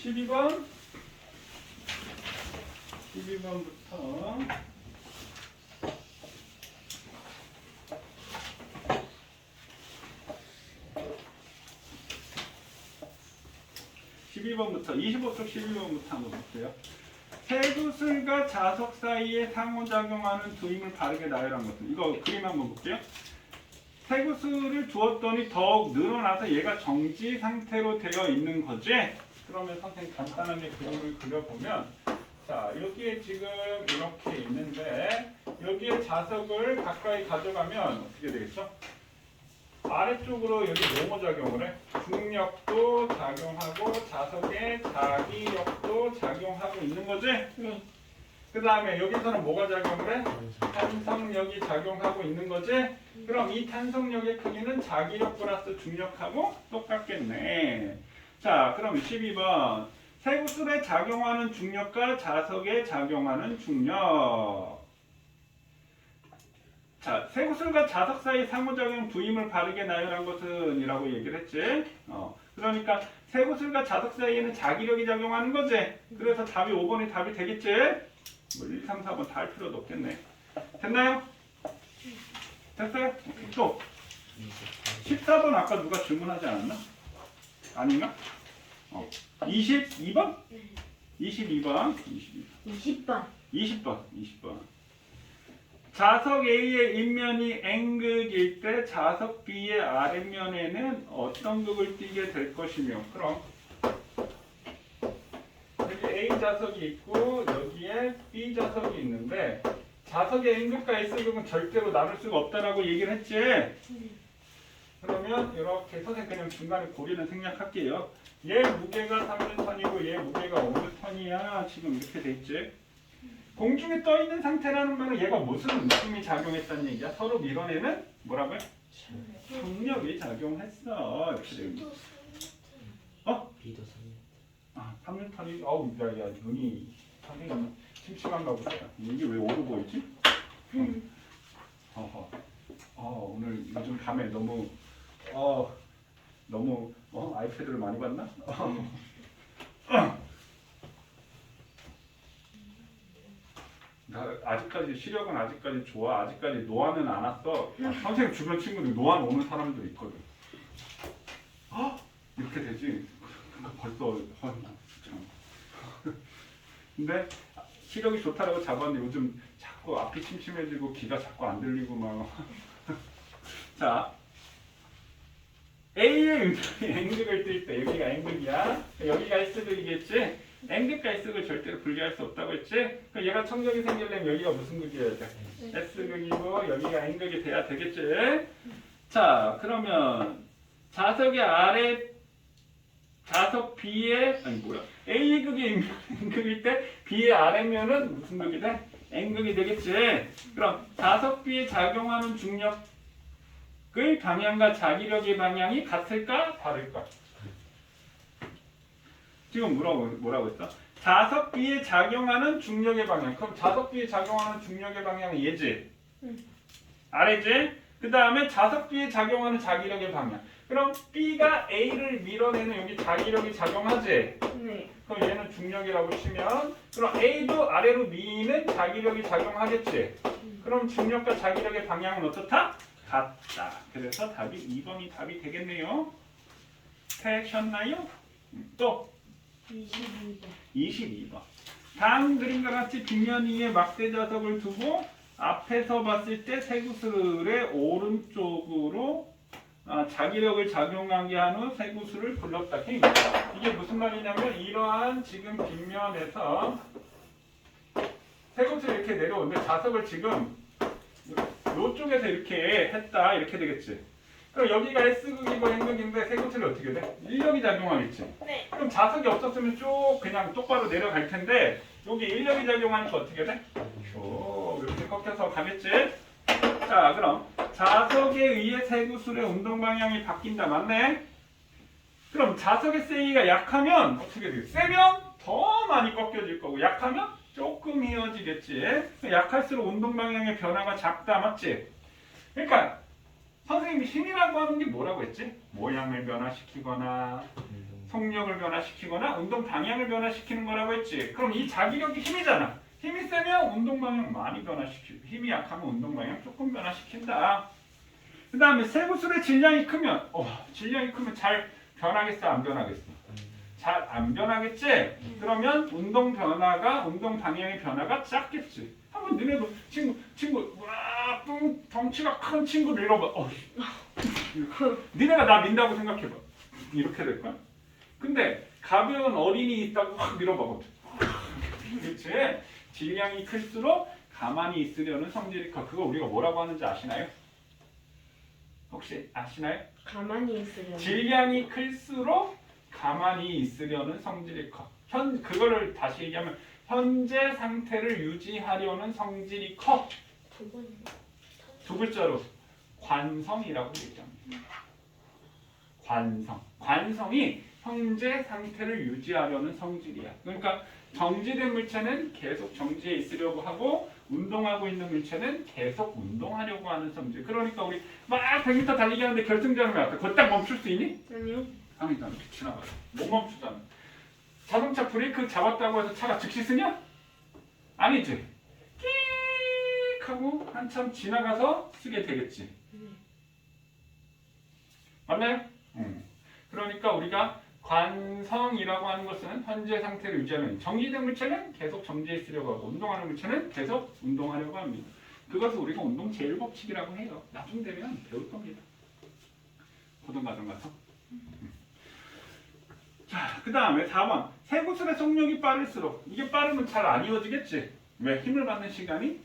12번. 12번부터 25쪽 12번부터 한번 볼게요. 세구슬과 자석 사이에 상호작용하는 두 힘을 바르게 나열한 것들. 이거 그림 한번 볼게요. 세구슬을 두었더니 더욱 늘어나서 얘가 정지 상태로 되어 있는 거지? 그러면 선생님 간단하게 그림을 그려보면, 자, 여기에 지금 이렇게 있는데 여기에 자석을 가까이 가져가면 어떻게 되겠죠? 아래쪽으로 여기 뭐뭐 작용을 해? 중력도 작용하고 자석의 자기력도 작용하고 있는 거지? 네. 그 다음에 여기서는 뭐가 작용을 해? 탄성력이 작용하고 있는 거지? 그럼 이 탄성력의 크기는 자기력 플러스 중력하고 똑같겠네. 자, 그럼 12번. 세구슬에 작용하는 중력과 자석에 작용하는 중력. 자, 세구슬과 자석 사이 상호작용 두 힘을 바르게 나열한 것은 이라고 얘기를 했지. 그러니까 세구슬과 자석 사이에는 자기력이 작용하는 거지. 그래서 답이 5번이 답이 되겠지. 뭐 1, 2, 3, 4번 다 할 필요도 없겠네. 됐나요? 됐어요? 오케이. 또 14번 아까 누가 질문하지 않았나? 아닌가? 22번? 22번. 20번. 20번. 자석 A의 윗면이 N극일 때 자석 B의 아랫면에는 어떤 극을 띠게 될 것이며, 그럼 여기 A 자석이 있고 여기에 B 자석이 있는데 자석의 N극과 S극은 절대로 나눌 수가 없다라고 얘기를 했지. 그러면 이렇게 선생님 그냥 중간에 고리는 생략할게요. 얘 무게가 3N이고 얘 무게가 5N이야. 지금 이렇게 돼 있지. 공중에 떠 있는 상태라는 말은 얘가 무슨 힘이 작용했다는 얘기야? 서로 밀어내는 뭐라고요? 중력이 작용했어. 이렇게 되는. 비도 3m. 아, 3N이 어우 야 눈이 선생님 침침한가 보다. 이게 왜 오르고 있지? 오늘 요즘 밤에 너무 아이패드를 많이 봤나? 아직까지 시력은 아직까지 좋아. 아직까지 노안은 안 왔어. 선생님 주변 친구들 노안 오는 사람도 있거든. 이렇게 되지. 벌써 참. 근데 시력이 좋다라고 잡았는데 요즘 자꾸 앞이 침침해지고 귀가 자꾸 안 들리고 막. 자, A의 N극을 뜰 때 여기가 N극이야. 여기가 S극이겠지. N극과 S극을 절대로 분리할 수 없다고 했지? 그럼 얘가 청력이 생기려면 여기가 무슨 극이어야 돼? S극이고 여기가 N극이 돼야 되겠지? 자, 그러면 자석의 아래 자석 B의 A극이 N극일 때 B의 아래면은 무슨 극이 돼? N극이 되겠지? 그럼 자석 B에 작용하는 중력의 방향과 자기력의 방향이 같을까? 다를까? 지금 뭐라고 했어? 자석 B에 작용하는 중력의 방향. 그럼 자석 B에 작용하는 중력의 방향은 얘지? 아래지? 그 다음에 자석 B에 작용하는 자기력의 방향. 그럼 B가 A를 밀어내는 여기 자기력이 작용하지? 네. 그럼 얘는 중력이라고 치면, 그럼 A도 아래로 미는 자기력이 작용하겠지? 그럼 중력과 자기력의 방향은 어떻다? 같다. 그래서 답이 2번이 답이 되겠네요. 되셨나요? 또 22번. 다음 그림과 같이 빗면 위에 막대 자석을 두고 앞에서 봤을 때 세구슬의 오른쪽으로 자기력을 작용하게 한 후 세구슬을 굴렀다. 이게 무슨 말이냐면 이러한 지금 빗면에서 세구슬이 이렇게 내려오는데 자석을 지금 이쪽에서 이렇게 했다. 이렇게 되겠지. 그럼 여기가 S극이고 N극인데 세구슬이 어떻게 돼? 인력이 작용하겠지. 네. 그럼 자석이 없었으면 쭉 그냥 똑바로 내려갈 텐데 여기 인력이 작용하니까 어떻게 돼? 쭉 이렇게 꺾여서 가겠지. 자, 그럼 자석에 의해 세구슬의 운동 방향이 바뀐다. 맞네? 그럼 자석의 세기가 약하면 어떻게 돼? 세면 더 많이 꺾여질 거고 약하면 조금 휘어지겠지. 약할수록 운동 방향의 변화가 작다. 맞지? 그러니까 선생님이 힘이라고 하는 게 뭐라고 했지? 모양을 변화시키거나 속력을 변화시키거나 운동 방향을 변화시키는 거라고 했지. 그럼 이 자기력이 힘이잖아. 힘이 세면 운동 방향 많이 변화시키고 힘이 약하면 운동 방향 조금 변화시킨다. 그 다음에 쇠구슬의 질량이 크면 질량이 크면 잘 변하겠어 안 변하겠어? 잘 안 변하겠지? 그러면 운동 방향의 변화가 작겠지. 한번 너네도 친구 와 덩치가 큰 친구를 잃어봐. 니네가 나 민다고 생각해봐. 이렇게 될 거야. 근데 가벼운 어린이 있다고 확 밀어봐. 그렇지? 질량이 클수록 가만히 있으려는 성질이 커. 그거 우리가 뭐라고 하는지 아시나요? 혹시 아시나요? 가만히 있으려면. 질량이 클수록 가만히 있으려는 성질이 커. 그거를 다시 얘기하면 현재 상태를 유지하려는 성질이 커. 두 글자로 관성이라고 얘기합니다. 관성이 현재 상태를 유지하려는 성질이야. 그러니까 정지된 물체는 계속 정지해 있으려고 하고 운동하고 있는 물체는 계속 운동하려고 하는 성질. 그러니까 우리 막 100m 달리기 하는데 결승점에 왔다. 거기 딱 멈출 수 있니? 아니요. 아니다. 이렇게 지나가요. 못 멈추잖아. 자동차 브레이크 잡았다고 해서 차가 즉시 쓰냐? 아니지. 끽 하고 한참 지나가서 쓰게 되겠지. 맞나요? 그러니까 우리가 관성이라고 하는 것은 현재 상태를 유지하는 정지된 물체는 계속 정지해 있으려고 하고 운동하는 물체는 계속 운동하려고 합니다. 그것을 우리가 운동 제일법칙이라고 해요. 나중 되면 배울 겁니다. 고등과정 가서. 자, 그 다음에 4번. 쇠구슬의 속력이 빠를수록 이게 빠르면 잘 안 이어지겠지. 왜? 힘을 받는 시간이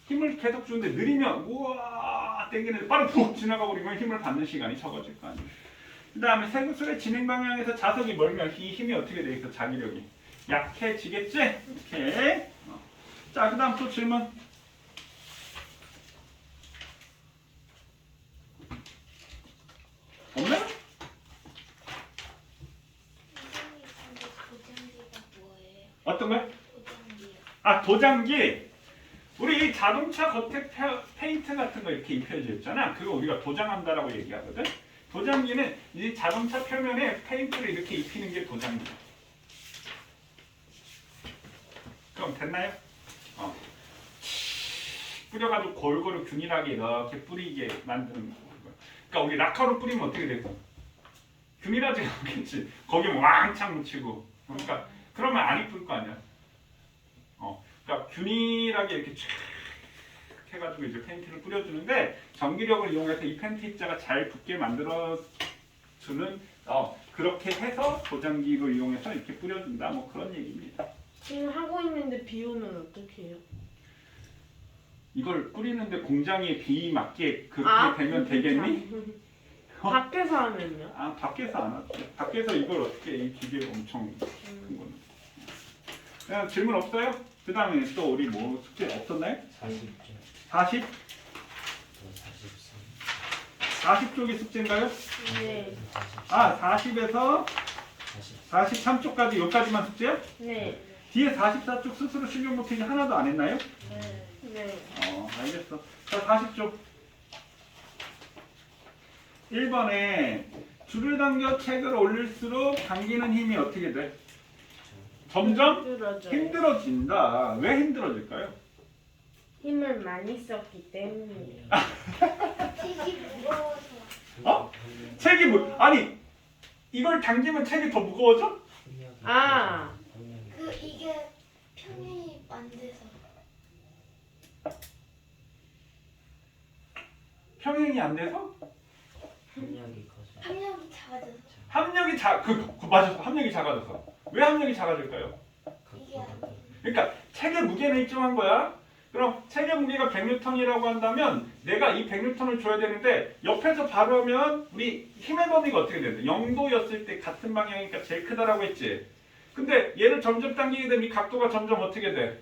힘을 계속 주는데 느리면 우와 땡기는데 빠르게 푹 지나가 버리면 힘을 받는 시간이 적어질 거 아니에요. 그 다음에 쇠구슬의 진행 방향에서 자석이 멀면 이 힘이 어떻게 돼 있어? 자기력이 약해지겠지? 이렇게. 자, 그 다음 또 질문. 없나요? 도장기가 뭐예요? 어떤 거요? 도장기요. 아, 도장기. 우리 이 자동차 겉에 페인트 같은 거 이렇게 입혀져 있잖아. 그거 우리가 도장한다라고 얘기하거든. 도장기는 이 자동차 표면에 페인트를 이렇게 입히는 게 도장기야. 그럼 됐나요? 뿌려가지고 골고루 균일하게 이렇게 뿌리게 만드는 거. 그러니까 우리 라카로 뿌리면 어떻게 돼? 균일하지 않겠지. 거기에 왕창 묻히고. 그러니까 그러면 안 이쁠 거 아니야. 그러니까 균일하게 이렇게 쫙 해가지고 이제 페인트를 뿌려주는데 전기력을 이용해서 이 페인트 입자가 잘 붙게 만들어주는 그렇게 해서 도장기를 이용해서 이렇게 뿌려준다. 뭐 그런 얘기입니다. 지금 하고 있는데 비 오면 어떻게 해요? 이걸 뿌리는데 공장에 비 맞게 그렇게 되면 되겠니? 밖에서 하면요? 아, 밖에서 안 하지. 밖에서 이걸 어떻게 이 기계 엄청 큰 거는. 그냥 질문 없어요? 그 다음에 또 우리 뭐 숙제 없었나요? 40점. 40? 43. 40쪽이 숙제인가요? 네. 아, 40에서 43. 43쪽까지 여기까지만 숙제야? 네. 뒤에 44쪽 스스로 실력 못하기 하나도 안 했나요? 네. 알겠어. 자, 40쪽. 1번에 줄을 당겨 책을 올릴수록 당기는 힘이 어떻게 돼? 점점 힘들어진다. 왜 힘들어질까요? 힘을 많이 썼기 때문이에요. 책이 무거워서. 책이 아니 이걸 당기면 책이 더 무거워져? 아. 이게 평행이 안 돼서. 평행이 안 돼서? 합력이 커져. 합력이 작아져서. 합력이 맞았어. 합력이 작아져서. 왜 합력이 작아질까요? 이게 그러니까 책의 무게는 일정한 거야. 그럼 책의 무게가 100N이라고 한다면 내가 이 100N을 줘야 되는데 옆에서 바로 하면 우리 힘의 범위가 어떻게 되는데 0도였을 때 같은 방향이니까 제일 크다라고 했지. 근데 얘를 점점 당기게 되면 이 각도가 점점 어떻게 돼?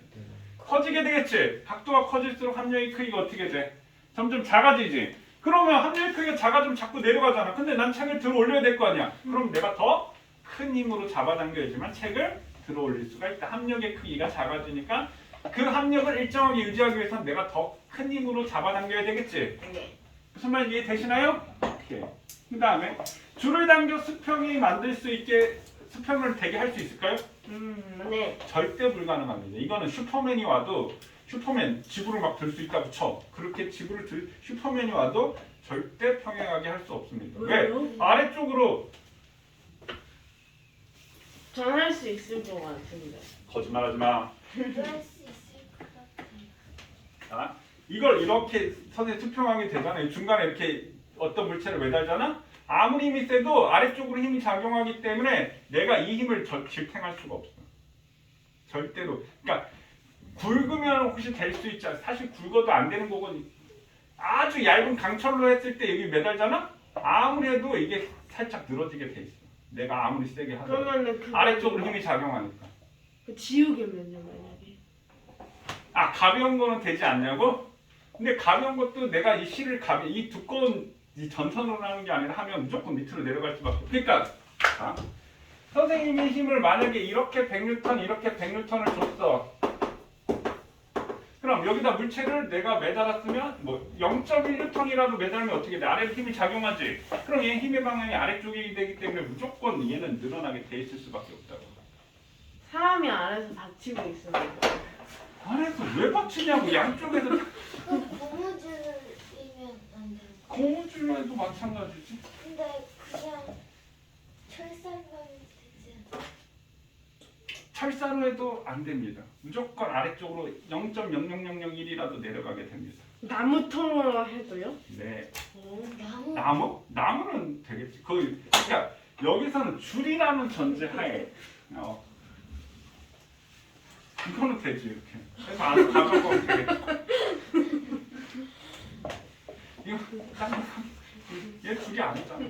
커지게 되겠지. 각도가 커질수록 합력의 크기가 어떻게 돼? 점점 작아지지. 그러면 합력의 크기가 작아지면 자꾸 내려가잖아. 근데 난 책을 들어 올려야 될 거 아니야. 그럼 내가 더 큰 힘으로 잡아당겨야지만 책을 들어 올릴 수가 있다. 합력의 크기가 작아지니까 그 합력을 일정하게 유지하기 위해서는 내가 더 큰 힘으로 잡아당겨야 되겠지. 네. 무슨 말인지 이해되시나요? 오케이. 그 다음에 줄을 당겨 수평이 만들 수 있게 수평을 되게 할 수 있을까요? 네. 절대 불가능합니다. 이거는 슈퍼맨이 와도 슈퍼맨 지구를 막 들 수 있다고 쳐. 그렇게 지구를 들 슈퍼맨이 와도 절대 평행하게 할 수 없습니다. 왜요? 왜? 아래쪽으로 전 할 수 있을 것 같은데. 거짓말하지 마. 할 수 있을 것 같아요. 자, 이걸 이렇게 선에 수평하게 되잖아요. 중간에 이렇게 어떤 물체를 매달잖아? 아무리 힘이 세도 아래쪽으로 힘이 작용하기 때문에 내가 이 힘을 질탱할 수가 없어. 절대로. 그러니까 굵으면 혹시 될 수 있지. 사실 굵어도 안 되는 거고 아주 얇은 강철로 했을 때 여기 매달잖아? 아무리 해도 이게 살짝 늘어지게 돼 있어. 내가 아무리 세게 하더라도. 그러면은 그 아래쪽으로 힘이 작용하니까. 그 지우개면요 만약에. 아, 가벼운 거는 되지 않냐고? 근데 가벼운 것도 내가 이 실을 이 두꺼운 이 전선으로 하는 게 아니라 하면 무조건 밑으로 내려갈 수밖에 없어. 그러니까 자, 선생님이 힘을 만약에 이렇게 100N 이렇게 100N을 줬어. 그럼 여기다 물체를 내가 매달았으면 뭐 0.1N이라도 매달면 어떻게 돼? 아래로 힘이 작용하지. 그럼 얘 힘의 방향이 아래쪽이 되기 때문에 무조건 얘는 늘어나게 돼 있을 수밖에 없다고. 사람이 안에서 다치고 있어요. 아래서 왜 받치냐고. 양쪽에서 그럼 고무줄이면 안 돼요. 고무줄에도 마찬가지지. 근데 그냥 철사만 되지 않아요? 철사로 해도 안 됩니다. 무조건 아래쪽으로 0.0001이라도 내려가게 됩니다. 나무통으로 해도요? 네. 나무? 나무? 나무는 되겠지. 그러니까 여기서는 줄이라는 전제하에 이거는 되지 이렇게. 그래서 안 가져가면 되겠지. 이거 얘 줄이 아니잖아.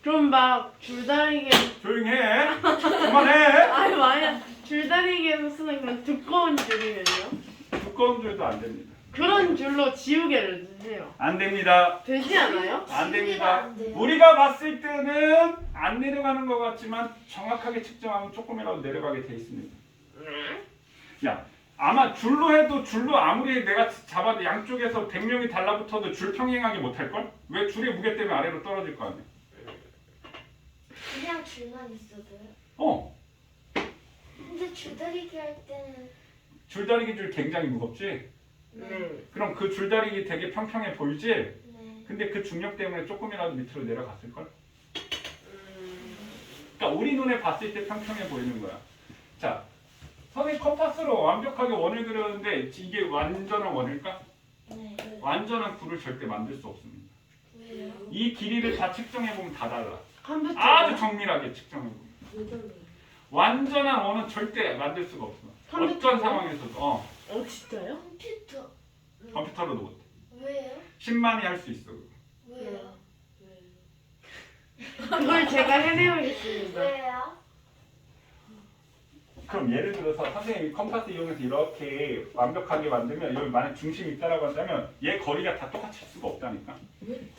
그럼 막 줄다리기 조용히 해. 그만해. 아니 만약 줄다리기에서 쓰는 그런 두꺼운 줄이면요? 두꺼운 줄도 안 됩니다. 그런 줄로 지우개를 주세요. 안 됩니다. 되지 않아요? 안 지우개가 됩니다. 안 돼요. 우리가 봤을 때는 안 내려가는 것 같지만 정확하게 측정하면 조금이라도 내려가게 돼 있습니다. 야, 아마 줄로 해도 줄로 아무리 내가 잡아도 양쪽에서 100명이 달라붙어도 줄 평행하게 못할걸? 왜 줄의 무게 때문에 아래로 떨어질 거 아니야? 그냥 줄만 있어도요? 어, 근데 줄다리기 할 때는 줄다리기 줄 굉장히 무겁지? 네. 그럼 그 줄다리기 되게 평평해 보이지? 네. 근데 그 중력 때문에 조금이라도 밑으로 내려갔을걸? 그러니까 우리 눈에 봤을 때 평평해 보이는 거야. 자, 선의 컴파스로 완벽하게 원을 그렸는데 이게 완전한 원일까? 네. 완전한 굴을 절대 만들 수 없습니다. 왜요? 이 길이를 다 측정해보면 다 달라. 컴퓨터. 아주 정밀하게 측정해보면. 완전한 원은 절대 만들 수가 없어. 컴퓨터요? 어떤 상황에서도. 어 진짜요? 컴퓨터. 컴퓨터로도 못해. 왜요? 10만이 할 수 있어. 왜요? 그걸 제가 해내야겠습니다. 왜요? 그럼 예를 들어서 선생님이 컴파스 이용해서 이렇게 완벽하게 만들면 여기 만약 중심이 있다라고 한다면 얘 거리가 다 똑같을 수가 없다니까.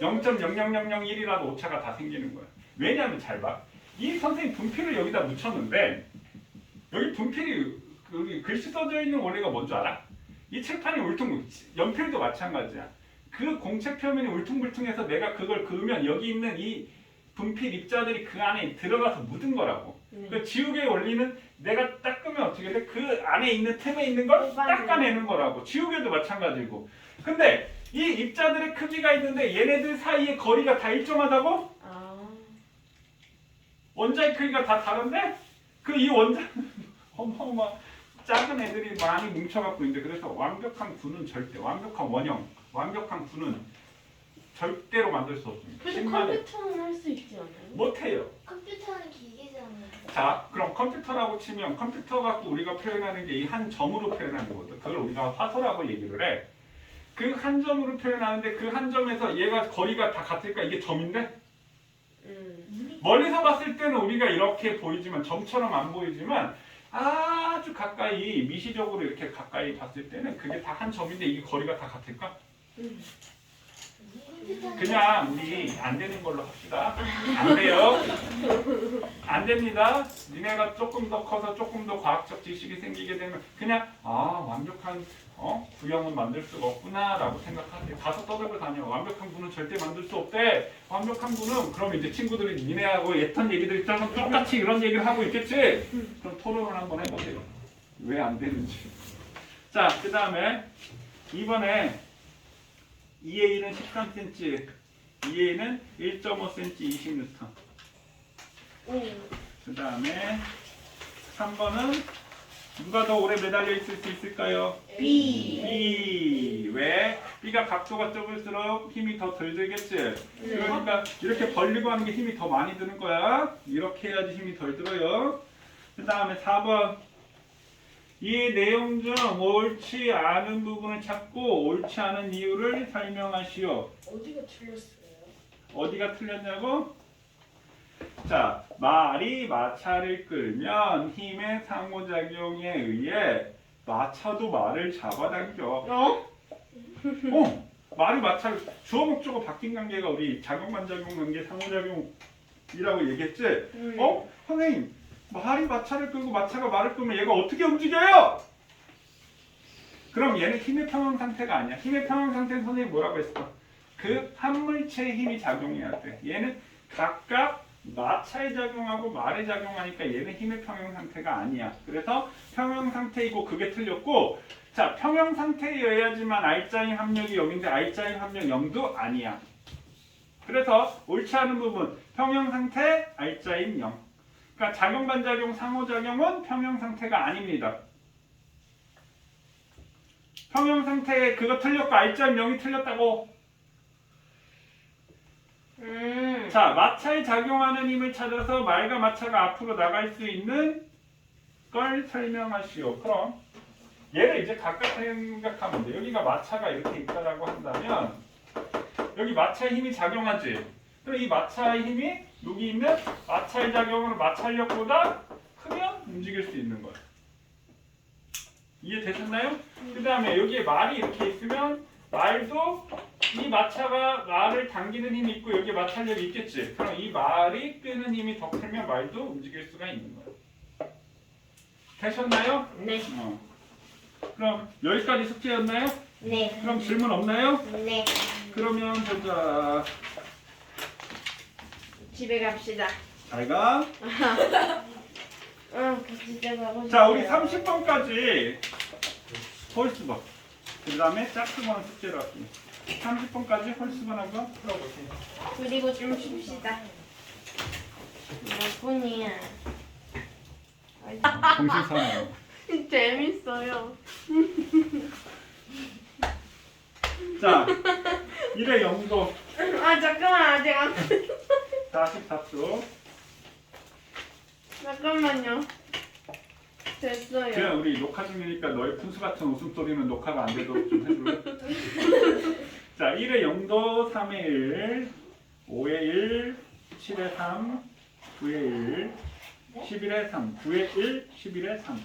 0.00001이라도 오차가 다 생기는 거야. 왜냐하면 잘 봐. 이 선생님 분필을 여기다 묻혔는데 여기 분필이 여기 글씨 써져 있는 원리가 뭔지 알아? 이 칠판이 연필도 마찬가지야. 그 공책 표면이 울퉁불퉁해서 내가 그걸 그으면 여기 있는 이 분필 입자들이 그 안에 들어가서 묻은 거라고. 그 지우개의 원리는 내가 닦으면 어떻게 돼? 그 안에 있는 틈에 있는 걸 닦아내는 거라고. 지우개도 마찬가지고. 근데 이 입자들의 크기가 있는데 얘네들 사이의 거리가 다 일정하다고? 아. 원자의 크기가 다 다른데? 그 이 원자 어마어마 작은 애들이 많이 뭉쳐갖고 있는데 그래서 완벽한 구는 절대 완벽한 원형 완벽한 구는 절대로 만들 수 없습니다. 근데 10만에 컴퓨터는 할 수 있지 않아요? 못해요. 컴퓨터는 기계잖아요. 자, 그럼 컴퓨터라고 치면 컴퓨터 갖고 우리가 표현하는 게 이 한 점으로 표현하는 거거든. 그걸 우리가 화소라고 얘기를 해. 그 한 점으로 표현하는데 그 한 점에서 얘가 거리가 다 같을까? 이게 점인데? 멀리서 봤을 때는 우리가 이렇게 보이지만 점처럼 안 보이지만 아주 가까이 미시적으로 이렇게 가까이 봤을 때는 그게 다 한 점인데 이게 거리가 다 같을까? 그냥 우리 안 되는 걸로 합시다. 안 돼요. 안 됩니다. 니네가 조금 더 커서 조금 더 과학적 지식이 생기게 되면 그냥 완벽한 구형은 만들 수가 없구나라고 생각하는데 가서 떠들고 다녀. 완벽한 구는 절대 만들 수 없대. 완벽한 구는 그럼 이제 친구들이 니네하고 했던 얘기들 있잖아. 똑같이 이런 얘기를 하고 있겠지? 그럼 토론을 한번 해보세요. 왜 안 되는지. 자, 그 다음에 이번에 2A는 13cm, 2A는 1.5cm 20N. 오. 그 다음에 3번은 누가 더 오래 매달려 있을 수 있을까요? B. B. 왜? B가 각도가 좁을수록 힘이 더 덜 들겠지? 그러니까 이렇게 벌리고 하는 게 힘이 더 많이 드는 거야. 이렇게 해야지 힘이 덜 들어요. 그 다음에 4번. 이 내용 중 옳지 않은 부분을 찾고 옳지 않은 이유를 설명하시오. 어디가 틀렸어요? 어디가 틀렸냐고? 자, 말이 마차를 끌면 힘의 상호작용에 의해 마차도 말을 잡아당겨. 어? 말이 마차를 주어 목적어 바뀐 관계가 우리 작용 반작용 관계 상호작용이라고 얘기했지? 선생님, 말이 마차를 끌고 마차가 말을 끌면 얘가 어떻게 움직여요? 그럼 얘는 힘의 평형 상태가 아니야. 힘의 평형 상태는 선생님이 뭐라고 했어? 그 한 물체의 힘이 작용해야 돼. 얘는 각각 마차에 작용하고 말에 작용하니까 얘는 힘의 평형 상태가 아니야. 그래서 평형 상태이고 그게 틀렸고, 자, 평형 상태여야지만 R자인 합력이 0인데 R자인 합력 0도 아니야. 그래서 옳지 않은 부분 평형 상태 R자인 0. 그러니까 작용 반작용 상호작용은 평형 상태가 아닙니다. 평형 상태에 그거 틀렸고 R자인 0이 틀렸다고. 자, 마차에 작용하는 힘을 찾아서 말과 마차가 앞으로 나갈 수 있는 걸 설명하시오. 그럼 얘를 이제 각각 생각하면 돼. 여기가 마차가 이렇게 있다라고 한다면 여기 마차의 힘이 작용하지. 그럼 이 마차의 힘이 여기 있는 마차의 작용은 마찰력보다 크면 움직일 수 있는 거야. 이해되셨나요? 그 다음에 여기에 말이 이렇게 있으면 말도 이 마차가 말을 당기는 힘이 있고 여기에 마찰력이 있겠지. 그럼 이 말이 끄는 힘이 더 크면 말도 움직일 수가 있는 거야. 되셨나요? 네. 그럼 여기까지 숙제였나요? 네. 그럼 질문 없나요? 네. 그러면 보자. 집에 갑시다. 잘 가. 집에 가고 싶어요. 자, 우리 30번까지 홀수번. 그 다음에 짝수번 숙제로 할게요. 30번까지 홀수번 한번 풀어보세요. 그리고 좀 쉽시다. 몇 분이야? 정신 사나요. 재밌어요. 자, 1의 0도 잠깐만 아직 안. 44초. 잠깐만요. 됐어요. 그냥 우리 녹화 중이니까 너의 푼수 같은 웃음소리는 녹화가 안 돼도 좀 해줄래? 자, 1의 0도 3의 1, 5의 1, 7의 3, 9의 1, 11의 3, 9의 1, 11의 3.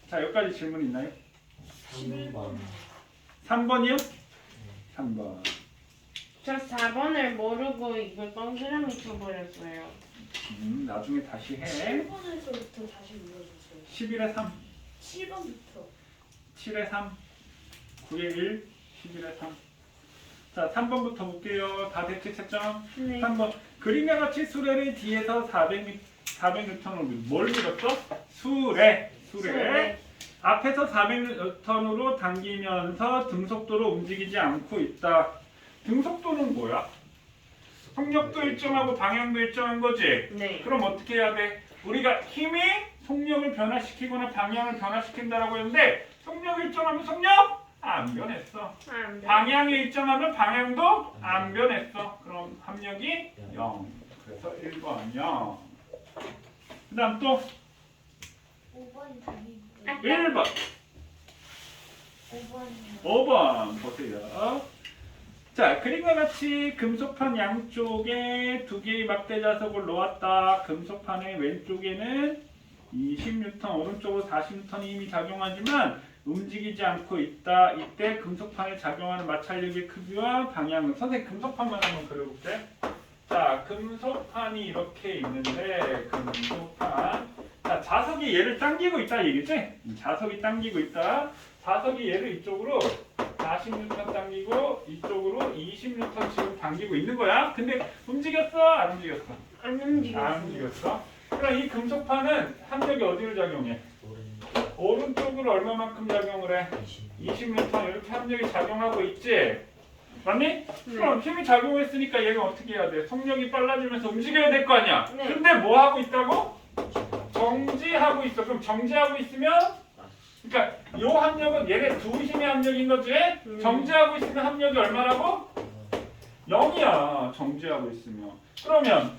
자, 여기까지 질문 있나요? 3번. 3번이요? 3번. 저 4번을 모르고 이걸 동그라미 쳐버렸어요. 나중에 다시 해. 7번에서부터 다시 눌러주세요. 11의 3, 7번부터. 7의 3, 9의 1, 11의 3. 자, 3번부터 볼게요. 다 됐지, 채점? 네. 3번. 그림과 같이 수레를 뒤에서 400N으로 뭘 밀었어? 수레. 앞에서 400N으로 당기면서 등속도로 움직이지 않고 있다. 등속도는 뭐야? 속력도 일정하고 방향도 일정한 거지? 네. 그럼 어떻게 해야 돼? 우리가 힘이 속력을 변화시키거나 방향을 변화시킨다라고 했는데 속력 일정하면 속력 안 변했어. 안 돼. 방향이 일정하면 방향도 안 변했어. 그럼 합력이 0. 그래서 1번 0. 그 다음 또 5번이 답이 1번, 5번이요. 5번 보세요. 자, 그림과 같이 금속판 양쪽에 두 개의 막대 자석을 놓았다. 금속판의 왼쪽에는 20N, 오른쪽으로 40N의 힘이 작용하지만 움직이지 않고 있다. 이때 금속판에 작용하는 마찰력의 크기와 방향은 선생님 금속판만 한번 그려볼게. 자, 금속판이 이렇게 있는데 금속판 자, 자석이 얘를 당기고 있다 얘기지? 자석이 당기고 있다. 자석이 얘를 이쪽으로 40N 당기고 이쪽으로 20N 지금 당기고 있는 거야. 근데 움직였어? 안 움직였어? 안 움직였어요. 안 움직였어. 그럼 이 금속판은 합력이 어디를 작용해? 오른쪽으로 얼마만큼 작용을 해? 20N 이렇게 합력이 작용하고 있지? 맞니? 그럼 힘이 작용했으니까 얘가 어떻게 해야 돼? 속력이 빨라지면서 움직여야 될 거 아니야? 네. 근데 뭐 하고 있다고? 정지하고 있어. 그럼 정지하고 있으면 그러니까 요 합력은 얘네 두 힘의 합력인 거지? 정지하고 있으면 합력이 얼마라고? 0이야. 정지하고 있으면. 그러면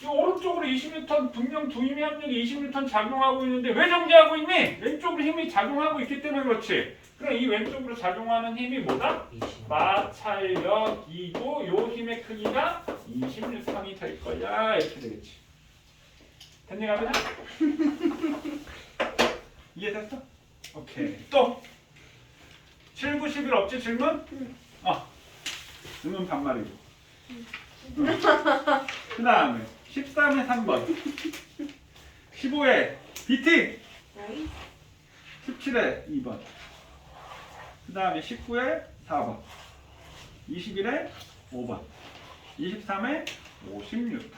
이 오른쪽으로 20N 분명 두 힘의 합력이 20N 작용하고 있는데 왜 정지하고 있니? 왼쪽으로 힘이 작용하고 있기 때문에 그렇지. 그럼 이 왼쪽으로 작용하는 힘이 뭐다? 마찰력이고 요 힘의 크기가 20N이 될 거야. 이렇게 되겠지. 됐니 가보자. 이해됐어? 오케이. 또 7, 9, 11 없지 질문? 질문 반말이고. 그 다음에 13에 3번 15에 BT 17에 2번 그 다음에 19에 4번 21에 5번 23에 56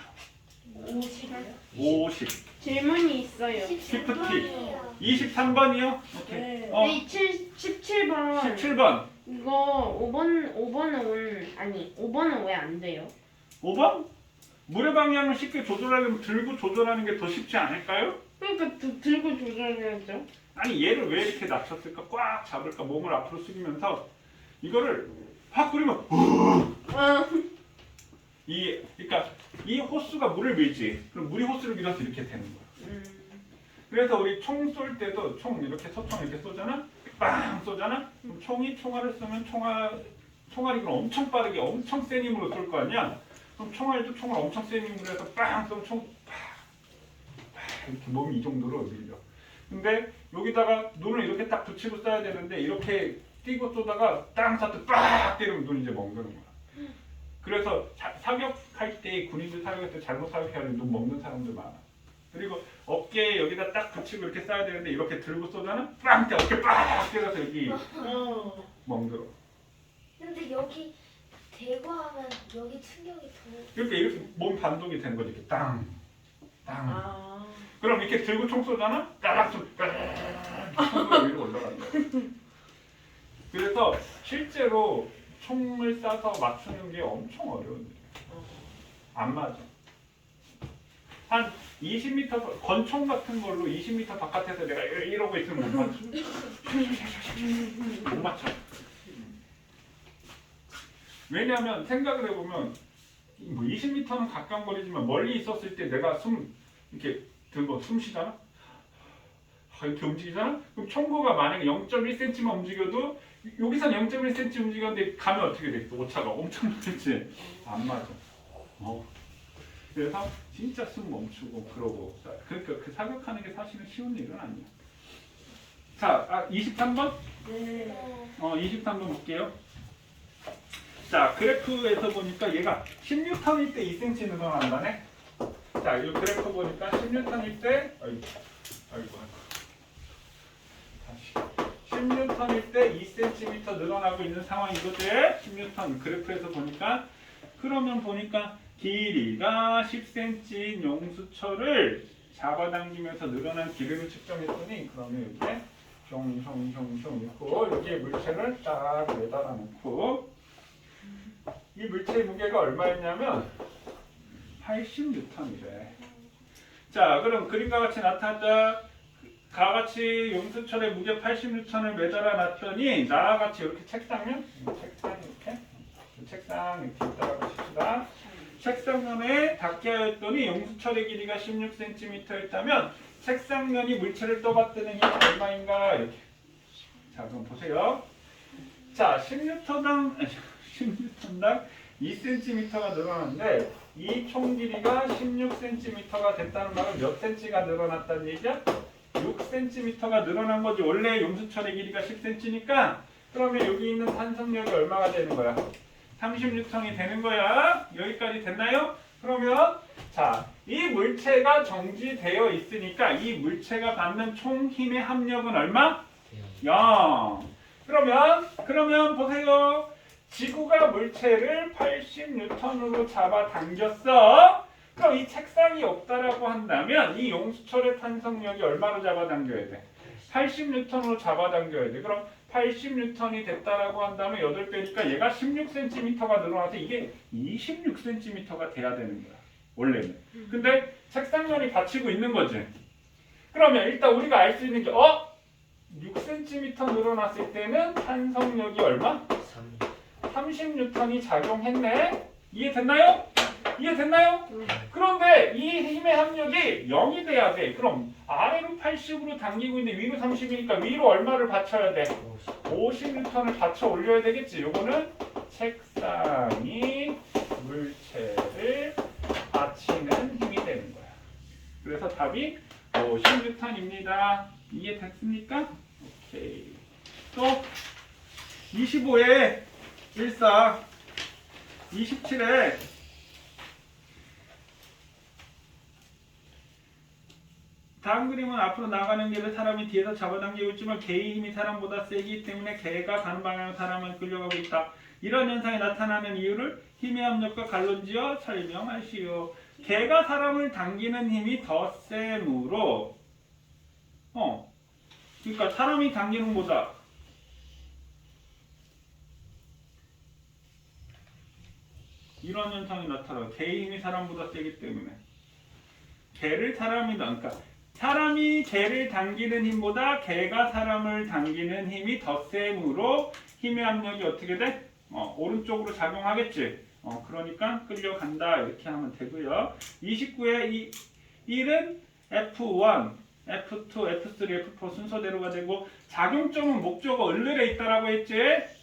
50이요? 50 질문이 있어요. 50 23번이요? 오케이. 네. 17번 17번 이거 5번은 왜 안 돼요? 5번? 물의 방향을 쉽게 조절하려면 들고 조절하는 게 더 쉽지 않을까요? 그러니까 들고 조절해야죠. 아니 얘를 왜 이렇게 낮췄을까? 꽉 잡을까? 몸을 앞으로 숙이면서 이거를 확 뿌리면 그러니까 이 호수가 물을 밀지. 그럼 물이 호수를 밀어서 이렇게 되는 거야. 그래서 우리 총 쏠 때도 총 이렇게 소총 이렇게 쏘잖아. 빵 쏘잖아. 그럼 총알을 쏘면 총알이 그럼 엄청 빠르게 엄청 센 힘으로 쏠 거 아니야. 그럼 총알도 총알 엄청 센 힘으로 해서 빵 쏘면 이렇게 몸이 이 정도로 밀려. 근데 여기다가 눈을 이렇게 딱 붙이고 쏴야 되는데 이렇게 띄고 쏘다가 땅 쐈다 빡 때리면 눈이 이제 멍드는 거야. 그래서 사격할 때 군인들 사격할 때 잘못 사격하면 눈 먹는 사람들 많아. 그리고 어깨에 여기다 딱 붙이고 이렇게 쏴야 되는데 이렇게 들고 쏘잖아. 빵 때 어깨 빡 때려서 여기 멍들어. 근데 여기 대구하면 여기 충격이 더. 이렇게 몸 반동이 되는 거지. 이렇게 땅. 아. 그럼 이렇게 들고 총 쏘잖아? 따락 총 총구가 위로 올라간다. 그래서 실제로 총을 쏴서 맞추는 게 엄청 어려운 일이야. 안 맞아. 한 20m 권총 같은 걸로 20m 바깥에서 내가 이러고 있으면 못 맞춰. 못 맞춰. 왜냐하면 생각을 해보면 뭐 20m는 가까운 거리지만 멀리 있었을 때 내가 이렇게 들고 숨 쉬잖아? 이렇게 움직이잖아? 그럼 총구가 만약에 0.1cm만 움직여도 여기선 0.1cm 움직였는데 가면 어떻게 되겠어? 오차가 엄청 많지? 안 맞아. 그래서 진짜 숨 멈추고 그러고 그러니까 그 사격하는 게 사실은 쉬운 일은 아니야. 자, 23번? 네. 23번 볼게요. 자, 그래프에서 보니까 얘가 10N일 때 2cm 늘어난다네? 자, 이 그래프 보니까 10N일 때, 아이고. 다시. 10N일 때 2cm 늘어나고 있는 상황인 거지? 10N 그래프에서 보니까. 그러면 보니까 길이가 10cm인 용수철을 잡아당기면서 늘어난 길이를 측정했더니 그러면 이렇게 숑 있고 여기에 물체를 딱 매달아 놓고 이 물체의 무게가 얼마였냐면 80N이래. 자, 그럼 그림과 같이 나타났다. 같이 용수철의 무게 80N을 매달아 놨더니 나와 같이 이렇게 책상 이렇게 따라가십시다. 책상면에 닿게 하였더니 용수철의 길이가 16cm였다면 책상면이 물체를 떠받드는 힘이 얼마인가 이렇게. 자, 그럼 보세요. 자, 10N당 2cm가 늘어났는데 이 총 길이가 16cm가 됐다는 말은 몇 cm가 늘어났다는 얘기야? 6cm가 늘어난 거지. 원래 용수철의 길이가 10cm니까 그러면 여기 있는 탄성력이 얼마가 되는 거야? 30N이 되는 거야. 여기까지 됐나요? 그러면 자, 이 물체가 정지되어 있으니까 이 물체가 받는 총 힘의 합력은 얼마? 돼요. 0. 그러면 보세요. 지구가 물체를 80N으로 잡아당겼어. 그럼 이 책상이 없다라고 한다면 이 용수철의 탄성력이 얼마로 잡아당겨야 돼? 80N으로 잡아당겨야 돼. 그럼 80N이 됐다라고 한다면 8배니까 얘가 16cm가 늘어나서 이게 26cm가 돼야 되는 거야. 원래는. 근데 책상면이 받치고 있는 거지. 그러면 일단 우리가 알 수 있는 게 6cm 늘어났을 때는 탄성력이 얼마? 30N이 작용했네. 이해됐나요? 이해됐나요? 그런데 이 힘의 합력이 0이 돼야 돼. 그럼 아래로 80으로 당기고 있는데 위로 30이니까 위로 얼마를 받쳐야 돼? 50N을 받쳐 올려야 되겠지. 요거는 책상이 물체를 받치는 힘이 되는 거야. 그래서 답이 50N입니다. 이해됐습니까? 오케이. 또 25에 14, 27에 다음 그림은 앞으로 나가는 길을 사람이 뒤에서 잡아당기고 있지만 개의 힘이 사람보다 세기 때문에 개가 가는 방향으로 사람은 끌려가고 있다. 이런 현상이 나타나는 이유를 힘의 압력과 관론지어 설명하시오. 개가 사람을 당기는 힘이 더 세므로 그러니까 사람이 당기는 거다. 이런 현상이 나타나요. 개의 힘이 사람보다 세기 때문에. 개를 사람이 그러니까 사람이 개를 당기는 힘보다 개가 사람을 당기는 힘이 더 세므로 힘의 압력이 어떻게 돼? 오른쪽으로 작용하겠지. 그러니까 끌려간다 이렇게 하면 되고요. 29에 1은 F1, F2, F3, F4 순서대로가 되고 작용점은 목적어 을을에 있다라고 했지.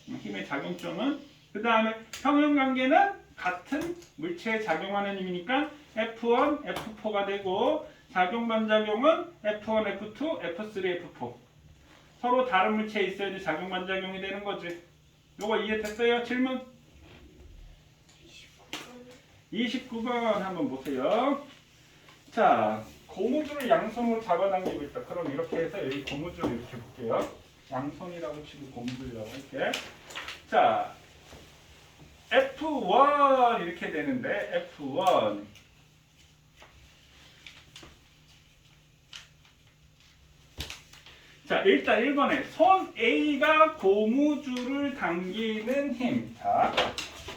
힘의 작용점은. 그 다음에 평형관계는 같은 물체에 작용하는 힘이니까 F1, F4가 되고 작용 반작용은 F1, F2, F3, F4 서로 다른 물체에 있어야지 작용 반작용이 되는 거지. 요거 이해됐어요? 질문? 29번 한번 보세요. 자, 고무줄을 양손으로 잡아당기고 있다. 그럼 이렇게 해서 여기 고무줄을 이렇게 볼게요. 양손이라고 치고 고무줄이라고 할게. 자, F1 이렇게 되는데 F1 자, 일단 1번에 손 A가 고무줄을 당기는 힘. 자,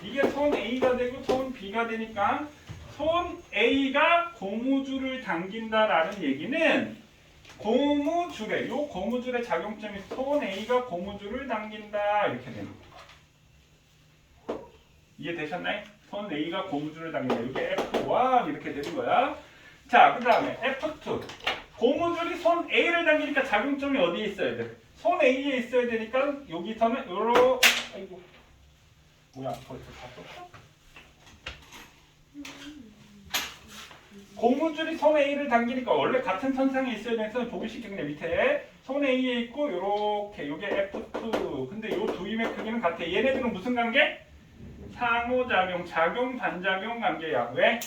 이게 손 A가 되고 손 B가 되니까 손 A가 고무줄을 당긴다라는 얘기는 고무줄에 요 고무줄의 작용점이 손 A가 고무줄을 당긴다 이렇게 되는 거예요. 이해되셨나요? 손 A가 고무줄을 당긴다. 이게 F1 이렇게 되는 거야. 자, 그 다음에 F2 고무줄이 손 A를 당기니까 작용점이 어디에 있어야 돼? 손 A에 있어야 되니까 여기서는 요러 아이고 뭐야 벌써 다 썼어? 고무줄이 손 A를 당기니까 원래 같은 선상에 있어야 되는 보기 쉽게 그냥 밑에 손 A에 있고 요렇게 요게 F2 근데 요 두 힘의 크기는 같아. 얘네들은 무슨 관계? 상호작용, 작용, 반작용 관계야. 왜?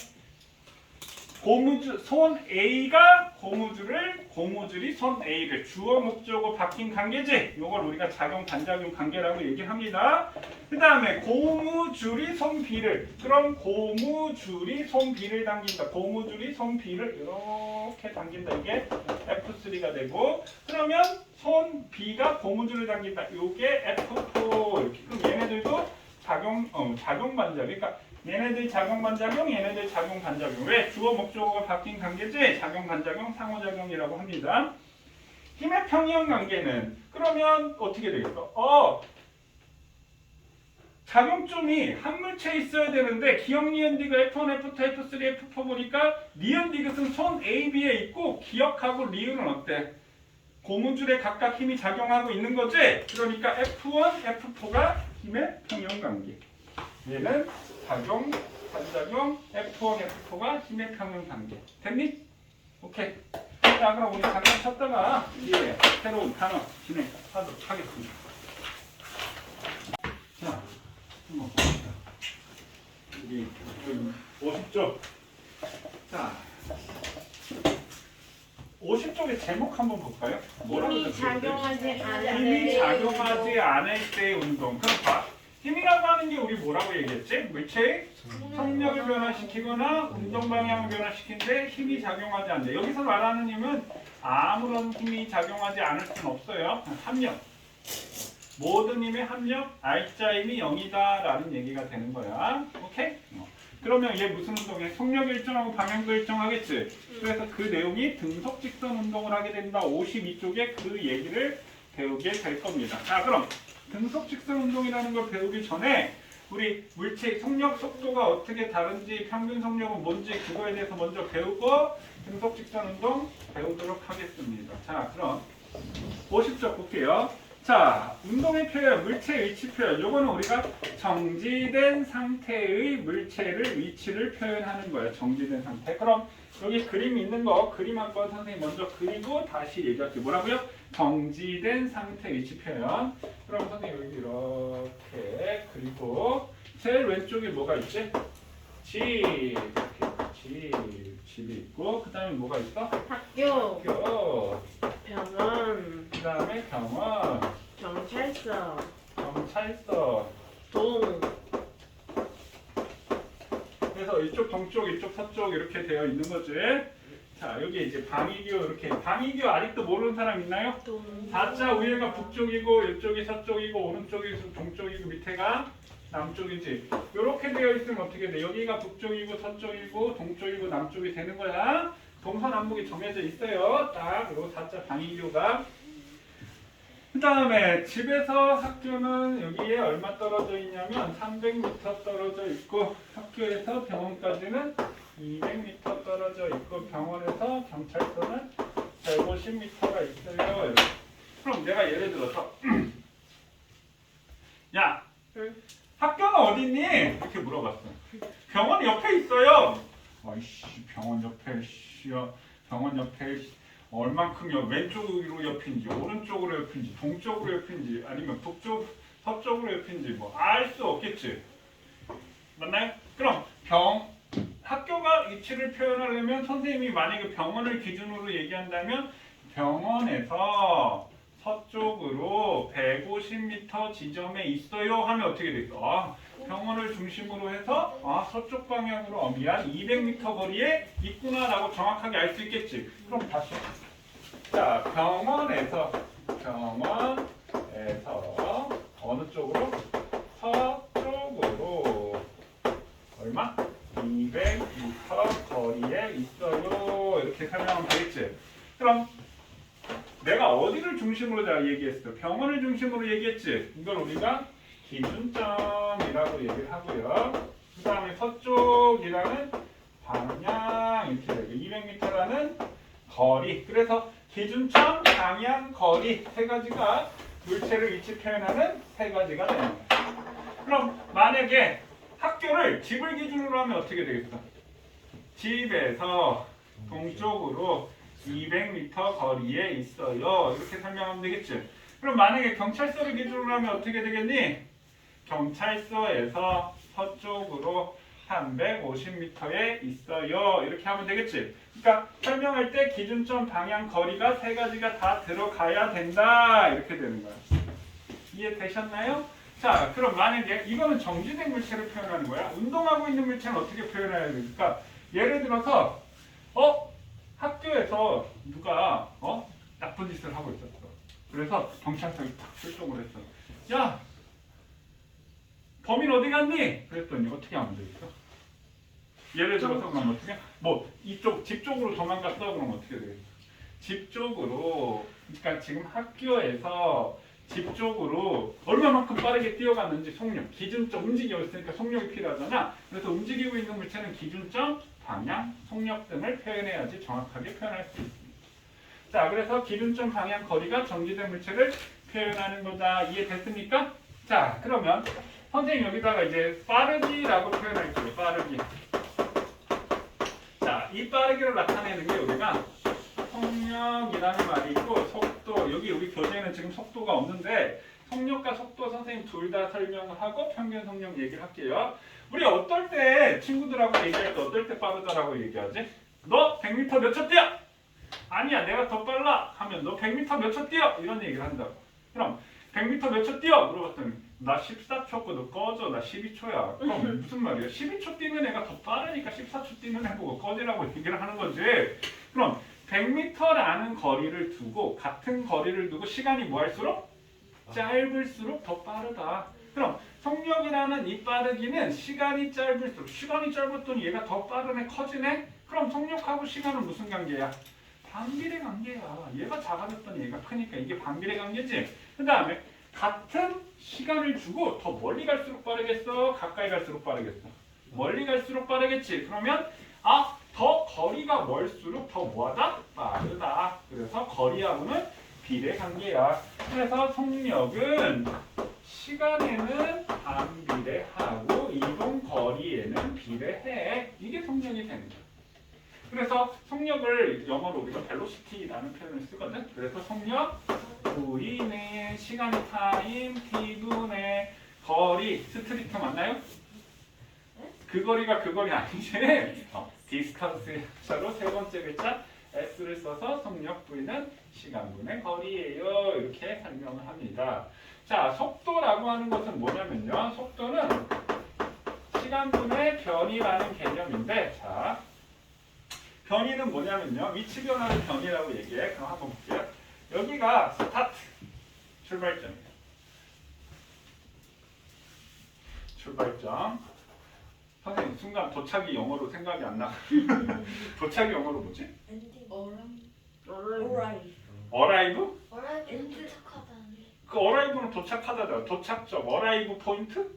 고무줄, 손 A가 고무줄이 손 A를 주어 목적어 바뀐 관계지. 요걸 우리가 작용 반작용 관계라고 얘기합니다. 그 다음에 고무줄이 손 B를 그럼 고무줄이 손 B를 당긴다. 고무줄이 손 B를 이렇게 당긴다. 이게 F3가 되고 그러면 손 B가 고무줄을 당긴다. 요게 F4 이렇게. 그럼 얘네들도 작용 반작용. 그러니까 얘네들 작용 반작용, 얘네들 작용 반작용. 왜? 주어 목적어가 바뀐 관계지? 작용 반작용, 상호작용이라고 합니다. 힘의 평형 관계는 그러면 어떻게 되겠어? 작용점이 한 물체에 있어야 되는데 기억 니은 디귿 F1, F2, F3, F4 보니까 니은 디귿은 손 A, B에 있고 기억하고 리은은 어때? 고무줄에 각각 힘이 작용하고 있는 거지? 그러니까 F1, F4가 힘의 평형 관계. 얘는 작용, 반작용, F1, F4가 힘의 평형 관계. 됐니? 오케이. 자, 그럼 우리 잠깐 쉬었다가 새로운 단어 진행하도록 하겠습니다. 자, 한번 봅시다. 여기 50쪽. 자, 50쪽의 제목 한번 볼까요? 뭐라고 힘이 적혀있어요? 작용하지 않을 힘이 때 작용하지 않을 때의 운동. 그럼 봐. 힘이라고 하는 게 우리 뭐라고 얘기했지? 물체의 속력을 변화시키거나 운동 방향을 변화시키는데 힘이 작용하지 않는다. 여기서 말하는 힘은 아무런 힘이 작용하지 않을 수는 없어요. 합력. 모든 힘의 합력, R자 힘이 0이다라는 얘기가 되는 거야. 오케이? 그러면 얘 무슨 운동이야? 속력 일정하고 방향도 일정하겠지? 그래서 그 내용이 등속 직선 운동을 하게 된다. 52쪽에 그 얘기를 배우게 될 겁니다. 자, 그럼 등속 직선 운동이라는 걸 배우기 전에 우리 물체의 속력 속도가 어떻게 다른지 평균 속력은 뭔지 그거에 대해서 먼저 배우고 등속 직선 운동 배우도록 하겠습니다. 자, 그럼 50쪽 볼게요. 자, 운동의 표현, 물체의 위치 표현. 요거는 우리가 정지된 상태의 물체를 위치를 표현하는 거예요. 정지된 상태. 그럼 여기 그림이 있는 거 그림 한 번 선생님 먼저 그리고 다시 얘기할게요. 뭐라고요? 정지된 상태 위치 표현. 그럼 선생님 여기 이렇게 그리고 제일 왼쪽에 뭐가 있지? 집. 이렇게 집이 있고 그 다음에 뭐가 있어? 학교, 학교. 병원, 그 다음에 병원. 경찰서, 경찰서. 동. 그래서 이쪽 동쪽, 이쪽 서쪽 이렇게 되어 있는 거지. 자, 여기 이제 방위교 이렇게. 방위교 아직도 모르는 사람 있나요? 동. 4자 위에가 북쪽이고 이쪽이 서쪽이고 오른쪽이 동쪽이고 밑에가 남쪽이지. 이렇게 되어 있으면 어떻게 돼? 여기가 북쪽이고 서쪽이고 동쪽이고 남쪽이 되는 거야. 동서남북이 정해져 있어요. 딱 요 4자 방위교가. 그 다음에 집에서 학교는 여기에 얼마 떨어져 있냐면 300m 떨어져 있고 학교에서 병원까지는 200m 떨어져 있고 병원에서 경찰서는 150m가 있어요. 이렇게. 그럼 내가 예를 들어서 야, 학교는 어디 있니? 이렇게 물어봤어. 병원 옆에 있어요. 아이씨, 병원 옆에 씨야. 병원 옆에 얼만큼 왼쪽으로 옆인지 오른쪽으로 옆인지 동쪽으로 옆인지 아니면 북쪽 서쪽으로 옆인지 뭐 알 수 없겠지. 맞나요? 그럼 학교가 위치를 표현하려면 선생님이 만약에 병원을 기준으로 얘기한다면 병원에서 서쪽으로 150m 지점에 있어요 하면 어떻게 되겠어? 병원을 중심으로 해서 서쪽 방향으로 미안 200m 거리에 있구나라고 정확하게 알 수 있겠지. 그럼 다시 자, 병원에서 어느 쪽으로? 서쪽으로 얼마? 200m 거리에 있어요. 이렇게 설명하면 되겠지. 그럼 내가 어디를 중심으로 다 얘기했어? 병원을 중심으로 얘기했지. 이걸 우리가 기준점이라고 얘기를 하고요. 그 다음에 서쪽이라는 방향 이렇게 되고 200m라는 거리. 그래서 기준점, 방향, 거리 세 가지가 물체를 위치 표현하는 세 가지가 되는 거예요. 그럼 만약에 학교를 집을 기준으로 하면 어떻게 되겠어? 집에서 동쪽으로 200m 거리에 있어요. 이렇게 설명하면 되겠지. 그럼 만약에 경찰서를 기준으로 하면 어떻게 되겠니? 경찰서에서 서쪽으로 350m에 있어요. 이렇게 하면 되겠지. 그러니까 설명할 때 기준점, 방향, 거리가 세 가지가 다 들어가야 된다. 이렇게 되는 거야. 이해되셨나요? 자, 그럼 만약에 이거는 정지된 물체를 표현하는 거야. 운동하고 있는 물체는 어떻게 표현해야 되니까 예를 들어서 학교에서 누가 나쁜 짓을 하고 있었어. 그래서 경찰서에 딱 출동을 했어. 야, 범인 어디 갔니? 그랬더니 어떻게 하면 되겠어? 예를 들어서 그럼 어떻게? 뭐 이쪽 집 쪽으로 도망갔어. 그럼 어떻게 되겠어? 집 쪽으로, 그러니까 지금 학교에서 집 쪽으로 얼마만큼 빠르게 뛰어갔는지 속력, 기준점 움직이고 있으니까 속력이 필요하잖아. 그래서 움직이고 있는 물체는 기준점, 방향, 속력 등을 표현해야지 정확하게 표현할 수 있습니다. 자, 그래서 기준점, 방향, 거리가 정지된 물체를 표현하는 거다. 이해됐습니까? 자, 그러면 선생님 여기다가 이제 빠르기라고 표현할게요. 빠르기. 자, 이 빠르기를 나타내는 게 우리가 속력이라는 말이 있고 속도, 여기 우리 교재에는 지금 속도가 없는데 속력과 속도 선생님 둘 다 설명을 하고 평균 속력 얘기를 할게요. 우리 어떨 때 친구들하고 얘기할 때 어떨 때 빠르다라고 얘기하지? 너 100m 몇 초 뛰어? 아니야 내가 더 빨라 하면 너 100m 몇 초 뛰어? 이런 얘기를 한다고. 그럼 100m 몇 초 뛰어? 물어봤더니 나 14초고 너 꺼져 나 12초야. 그럼 무슨 말이야? 12초 뛰는 애가 더 빠르니까 14초 뛰는 애 보고 꺼지라고 얘기를 하는 거지. 그럼 100m라는 거리를 두고 같은 거리를 두고 시간이 뭐 할수록? 짧을수록 더 빠르다. 그럼 속력이라는 이 빠르기는 시간이 짧을수록 시간이 짧았더니 얘가 더 빠르네 커지네? 그럼 속력하고 시간은 무슨 관계야? 반비례 관계야. 얘가 작아졌더니 얘가 크니까 이게 반비례 관계지. 그 다음에 같은 시간을 주고 더 멀리 갈수록 빠르겠어? 가까이 갈수록 빠르겠어? 멀리 갈수록 빠르겠지. 그러면 더 거리가 멀수록 더 뭐하다? 빠르다. 그래서 거리하고는 비례 관계야. 그래서 속력은 시간에는 반비례하고 이동 거리에는 비례해. 이게 속력이 되는 거야. 그래서 속력을 영어로 우리가 velocity라는 표현을 쓰거든. 그래서 속력 V는 시간 타임 T분의 거리 스트리트 맞나요? 그 거리가 그 거리 아니지? 디스턴스로 세 번째 글자 S를 써서 속력 V는 시간분의 거리예요. 이렇게 설명을 합니다. 자, 속도라고 하는 것은 뭐냐면요. 속도는 시간분의 변이라는 개념인데, 자, 변이는 뭐냐면요. 위치 변화를 변이라고 얘기해. 그럼 한번 볼게요. 여기가 스타트, 출발점이에요. 출발점. 선생님, 순간 도착이 영어로 생각이 안 나. 도착이 영어로 뭐지? 엔딩. 어라이. 어라이브? 어라이브 도착하다는데. 그 어라이브는 도착하다잖아. 도착점, 어라이브 포인트?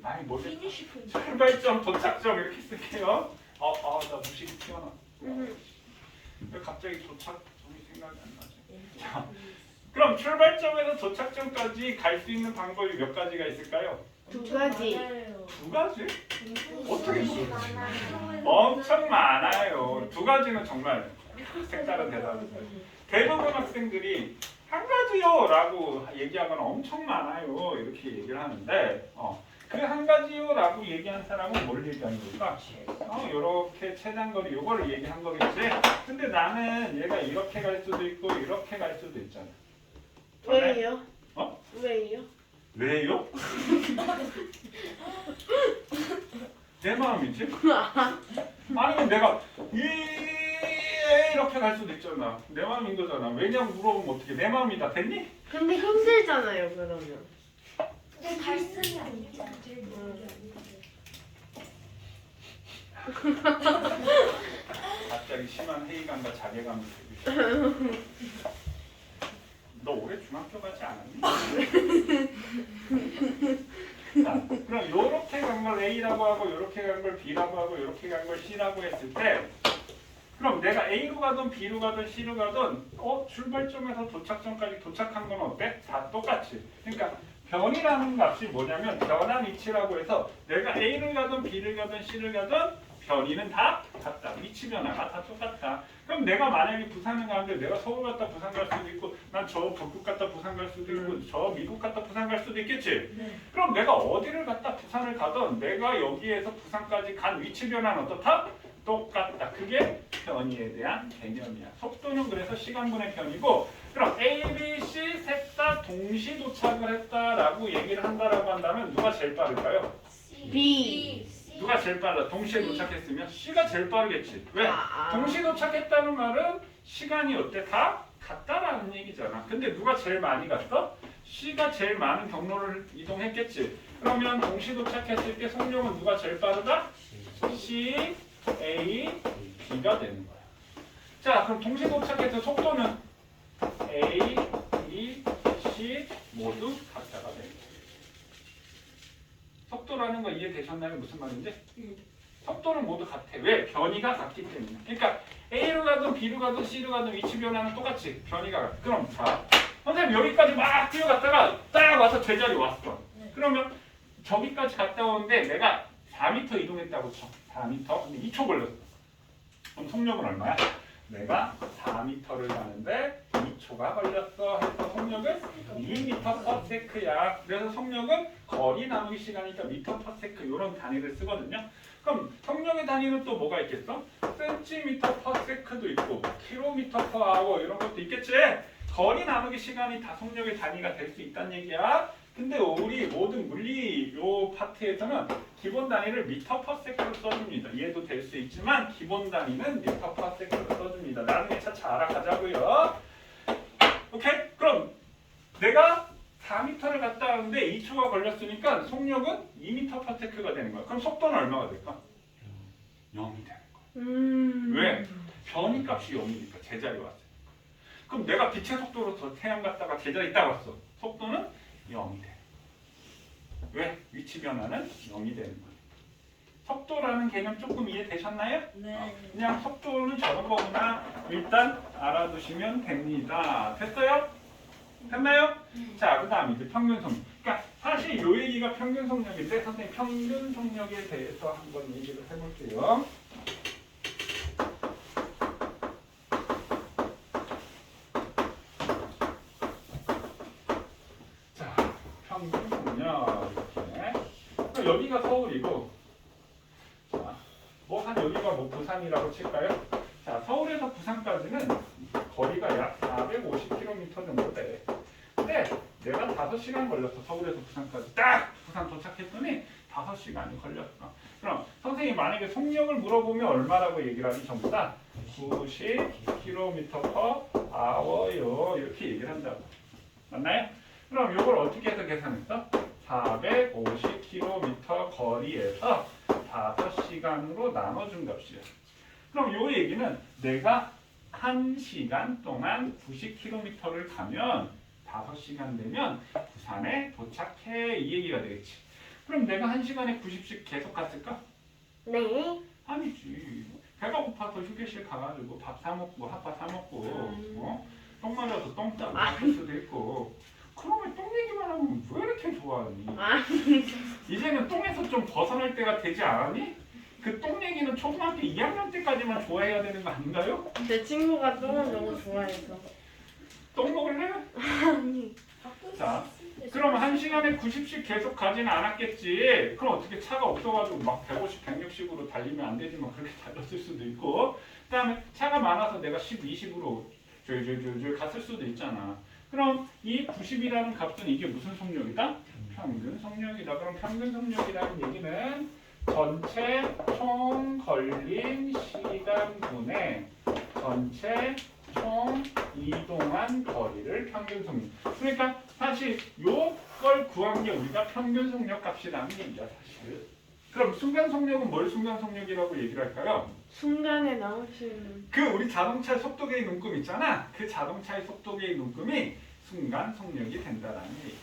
아니, 뭐지? 피니시 포인트. 출발점, 도착점 이렇게 쓸게요. 나 무식이 튀어나와. 왜 갑자기 도착점이 생각이 안 나지? 자, 그럼 출발점에서 도착점까지 갈 수 있는 방법이 몇 가지가 있을까요? 두 가지. 두 가지? 어떻게 많아요. 엄청 많아요. 두 가지는 정말 색다른 대답이에요. 대부분 학생들이 한 가지요 라고 얘기하거나 엄청 많아요 이렇게 얘기를 하는데 그 한 가지요 라고 얘기한 사람은 뭘 얘기하는 걸까? 요렇게 최단거리 요거를 얘기한 거겠지. 근데 나는 얘가 이렇게 갈 수도 있고 이렇게 갈 수도 있잖아. 왜요? 왜요? 왜요? 내 마음이지? 아니면 내가 이렇게 갈 수도 있잖아. 내 마음인 거잖아. 왜냐고 물어보면 어떻게 내 마음이다 됐니? 근데 힘들잖아요 그러면. 근데 갈수는 아니잖아. 갑자기 심한 회의감과 자괴감이 들기 시작해. 너 올해 중학교 가지 않았니? 자, 그럼 요렇게 간 걸 A라고 하고 요렇게 간 걸 B라고 하고 요렇게 간 걸 C라고 했을 때 그럼 내가 A로 가든 B로 가든 C로 가든 출발점에서 도착점까지 도착한 건 어때? 다 똑같이. 그러니까 변이라는 값이 뭐냐면 변한 위치라고 해서 내가 A를 가든 B를 가든 C를 가든 변이는 다 같다. 위치 변화가 다 똑같다. 그럼 내가 만약에 부산을 가는데 내가 서울 갔다 부산 갈 수도 있고 난 저 북극 갔다 부산 갈 수도 있고 저 미국 갔다 부산 갈 수도 있겠지. 그럼 내가 어디를 갔다 부산을 가든 내가 여기에서 부산까지 간 위치 변화는 어떻다? 똑같다. 그게 변이에 대한 개념이야. 속도는 그래서 시간분의 변이고 그럼 A, B, C 셋 다 동시 도착을 했다라고 얘기를 한다라고 한다면 누가 제일 빠를까요? B. 누가 제일 빨라? 동시에 도착했으면 C가 제일 빠르겠지. 왜? 아. 동시에 도착했다는 말은 시간이 어때? 다 같다라는 얘기잖아. 근데 누가 제일 많이 갔어? C가 제일 많은 경로를 이동했겠지. 그러면 동시 도착했을 때 속력은 누가 제일 빠르다? C, A, B가 되는 거야. 자, 그럼 동시 도착해서 속도는 A, B, C 모두 같다가 되는 거야. 속도라는 거 이해되셨나요? 무슨 말인지? 속도는 모두 같아. 왜? 변이가 같기 때문에. 그러니까 A로 가든 B로 가든 C로 가든 위치 변화는 똑같이 변이가 같아. 그럼 자, 선생님 여기까지 막 뛰어갔다가 딱 와서 제자리 왔어. 그러면 저기까지 갔다 오는데 내가 4m 이동했다고 쳐. 4m. 근데 2초 걸렸어. 그럼 속력은 얼마야? 내가 4m를 가는데 5초가 걸렸어 해서 속력은 2m/s야. 그래서 속력은 거리 나누기 시간이니까 m/s 이런 단위를 쓰거든요. 그럼 속력의 단위는 또 뭐가 있겠어? cm/s도 있고 km/h 이런 것도 있겠지. 거리 나누기 시간이 다 속력의 단위가 될 수 있다는 얘기야. 근데 우리 모든 물리 요 파트에서는 기본 단위를 m/s로 써줍니다. 얘도 될 수 있지만 기본 단위는 m/s로 써줍니다. 나중에 차차 알아가자고요. 오케이? 그럼 내가 4m를 갔다 왔는데 2초가 걸렸으니까 속력은 2m/s가 되는 거야. 그럼 속도는 얼마가 될까? 0이 되는 거야. 왜? 변이 값이 0이니까 제자리 왔어요. 그럼 내가 빛의 속도로 더 태양 갔다가 제자리 딱 왔어. 속도는 0이 돼. 왜? 위치 변화는 0이 되는 거예요. 속도라는 개념 조금 이해되셨나요? 네. 그냥 속도는 저런 거구나 일단 알아두시면 됩니다. 됐어요? 됐나요? 자, 그 다음 이제 평균 속력. 그러니까 사실 요 얘기가 평균 속력인데 선생님 평균 속력에 대해서 한번 얘기를 해볼게요. 자, 평균 속력 이렇게. 그럼 여기가 서울이고, 자, 뭐 한 여기가 뭐 부산이라고 칠까요? 자, 서울에서 부산까지는 거리가 약 450km 정도 돼. 근데 내가 5시간 걸렸어. 서울에서 부산까지 딱 부산 도착했더니 5시간이 걸렸어. 그럼 선생님이 만약에 속력을 물어보면 얼마라고 얘기를 하니 전부 다 90km/h요 이렇게 얘기를 한다고. 맞나요? 그럼 이걸 어떻게 해서 계산했어? 450km 거리에서 5시간으로 나눠준 값이야. 그럼 요 얘기는 내가 1시간 동안 90km를 가면 5시간 되면 부산에 도착해 이 얘기가 되겠지. 그럼 내가 1시간에 90씩 계속 갔을까? 네. 아니지. 배가 고파서 휴게실 가가지고 밥 사 먹고 핫바 사 먹고 똥 마려서 똥 싸고 갔을 수도 있고. 그러면 똥 얘기만 하면 왜 이렇게 좋아하니? 이제는 똥에서 좀 벗어날 때가 되지 않았니? 그 똥 얘기는 초등학교 2학년 때까지만 좋아해야 되는 거 아닌가요? 제 친구가 똥을 너무 좋아해서. 똥 먹을래? 아니. 자, 그럼 1시간에 90씩 계속 가지는 않았겠지. 그럼 어떻게 차가 없어가지고 막 150, 160으로 달리면 안 되지만 그렇게 달렸을 수도 있고. 그 다음에 차가 많아서 내가 10, 20으로 줄 갔을 수도 있잖아. 그럼 이 90이라는 값은 이게 무슨 속력이다? 평균 속력이다. 그럼 평균 속력이라는 얘기는 전체 총 걸린 시간분의 전체 총 이동한 거리를 평균 속력. 그러니까 사실 요걸 구한 게 우리가 평균 속력 값이라는 얘기야 사실. 그럼 순간 속력은 뭘 순간 속력이라고 얘기를 할까요? 순간에 나올 수 있는. 그 우리 자동차 속도계의 눈금 있잖아. 그 자동차의 속도계의 눈금이 순간 속력이 된다라는 얘기야.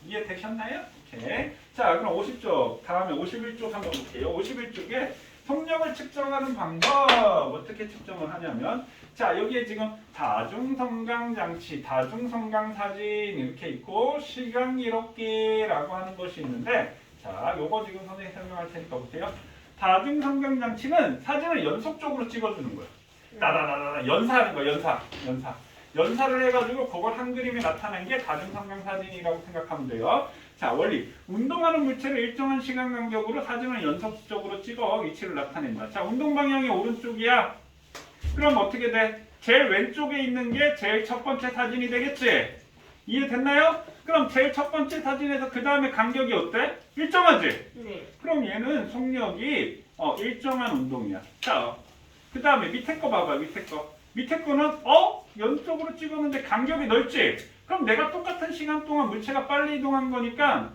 이해되셨나요? 오케이. 자, 그럼 50쪽 다음에 51쪽 한번 볼게요. 51쪽에 속력을 측정하는 방법 어떻게 측정을 하냐면, 자 여기에 지금 다중성강장치, 다중성강사진 이렇게 있고 시간기록기라고 하는 것이 있는데, 자 요거 지금 선생님이 설명할 테니까 보세요. 다중성강장치는 사진을 연속적으로 찍어주는 거예요. 따다다다 연사하는 거예요. 연사를 해가지고 그걸 한 그림에 나타낸 게 다중성강사진이라고 생각하면 돼요. 자, 원리. 운동하는 물체를 일정한 시간 간격으로 사진을 연속적으로 찍어 위치를 나타낸다. 자, 운동 방향이 오른쪽이야. 그럼 어떻게 돼? 제일 왼쪽에 있는 게 제일 첫 번째 사진이 되겠지? 이해됐나요? 그럼 제일 첫 번째 사진에서 그 다음에 간격이 어때? 일정하지? 네. 그럼 얘는 속력이 일정한 운동이야. 자, 그 다음에 밑에 거 봐봐. 밑에 거는 연속으로 찍었는데 간격이 넓지? 그럼 내가 똑같은 시간 동안 물체가 빨리 이동한 거니까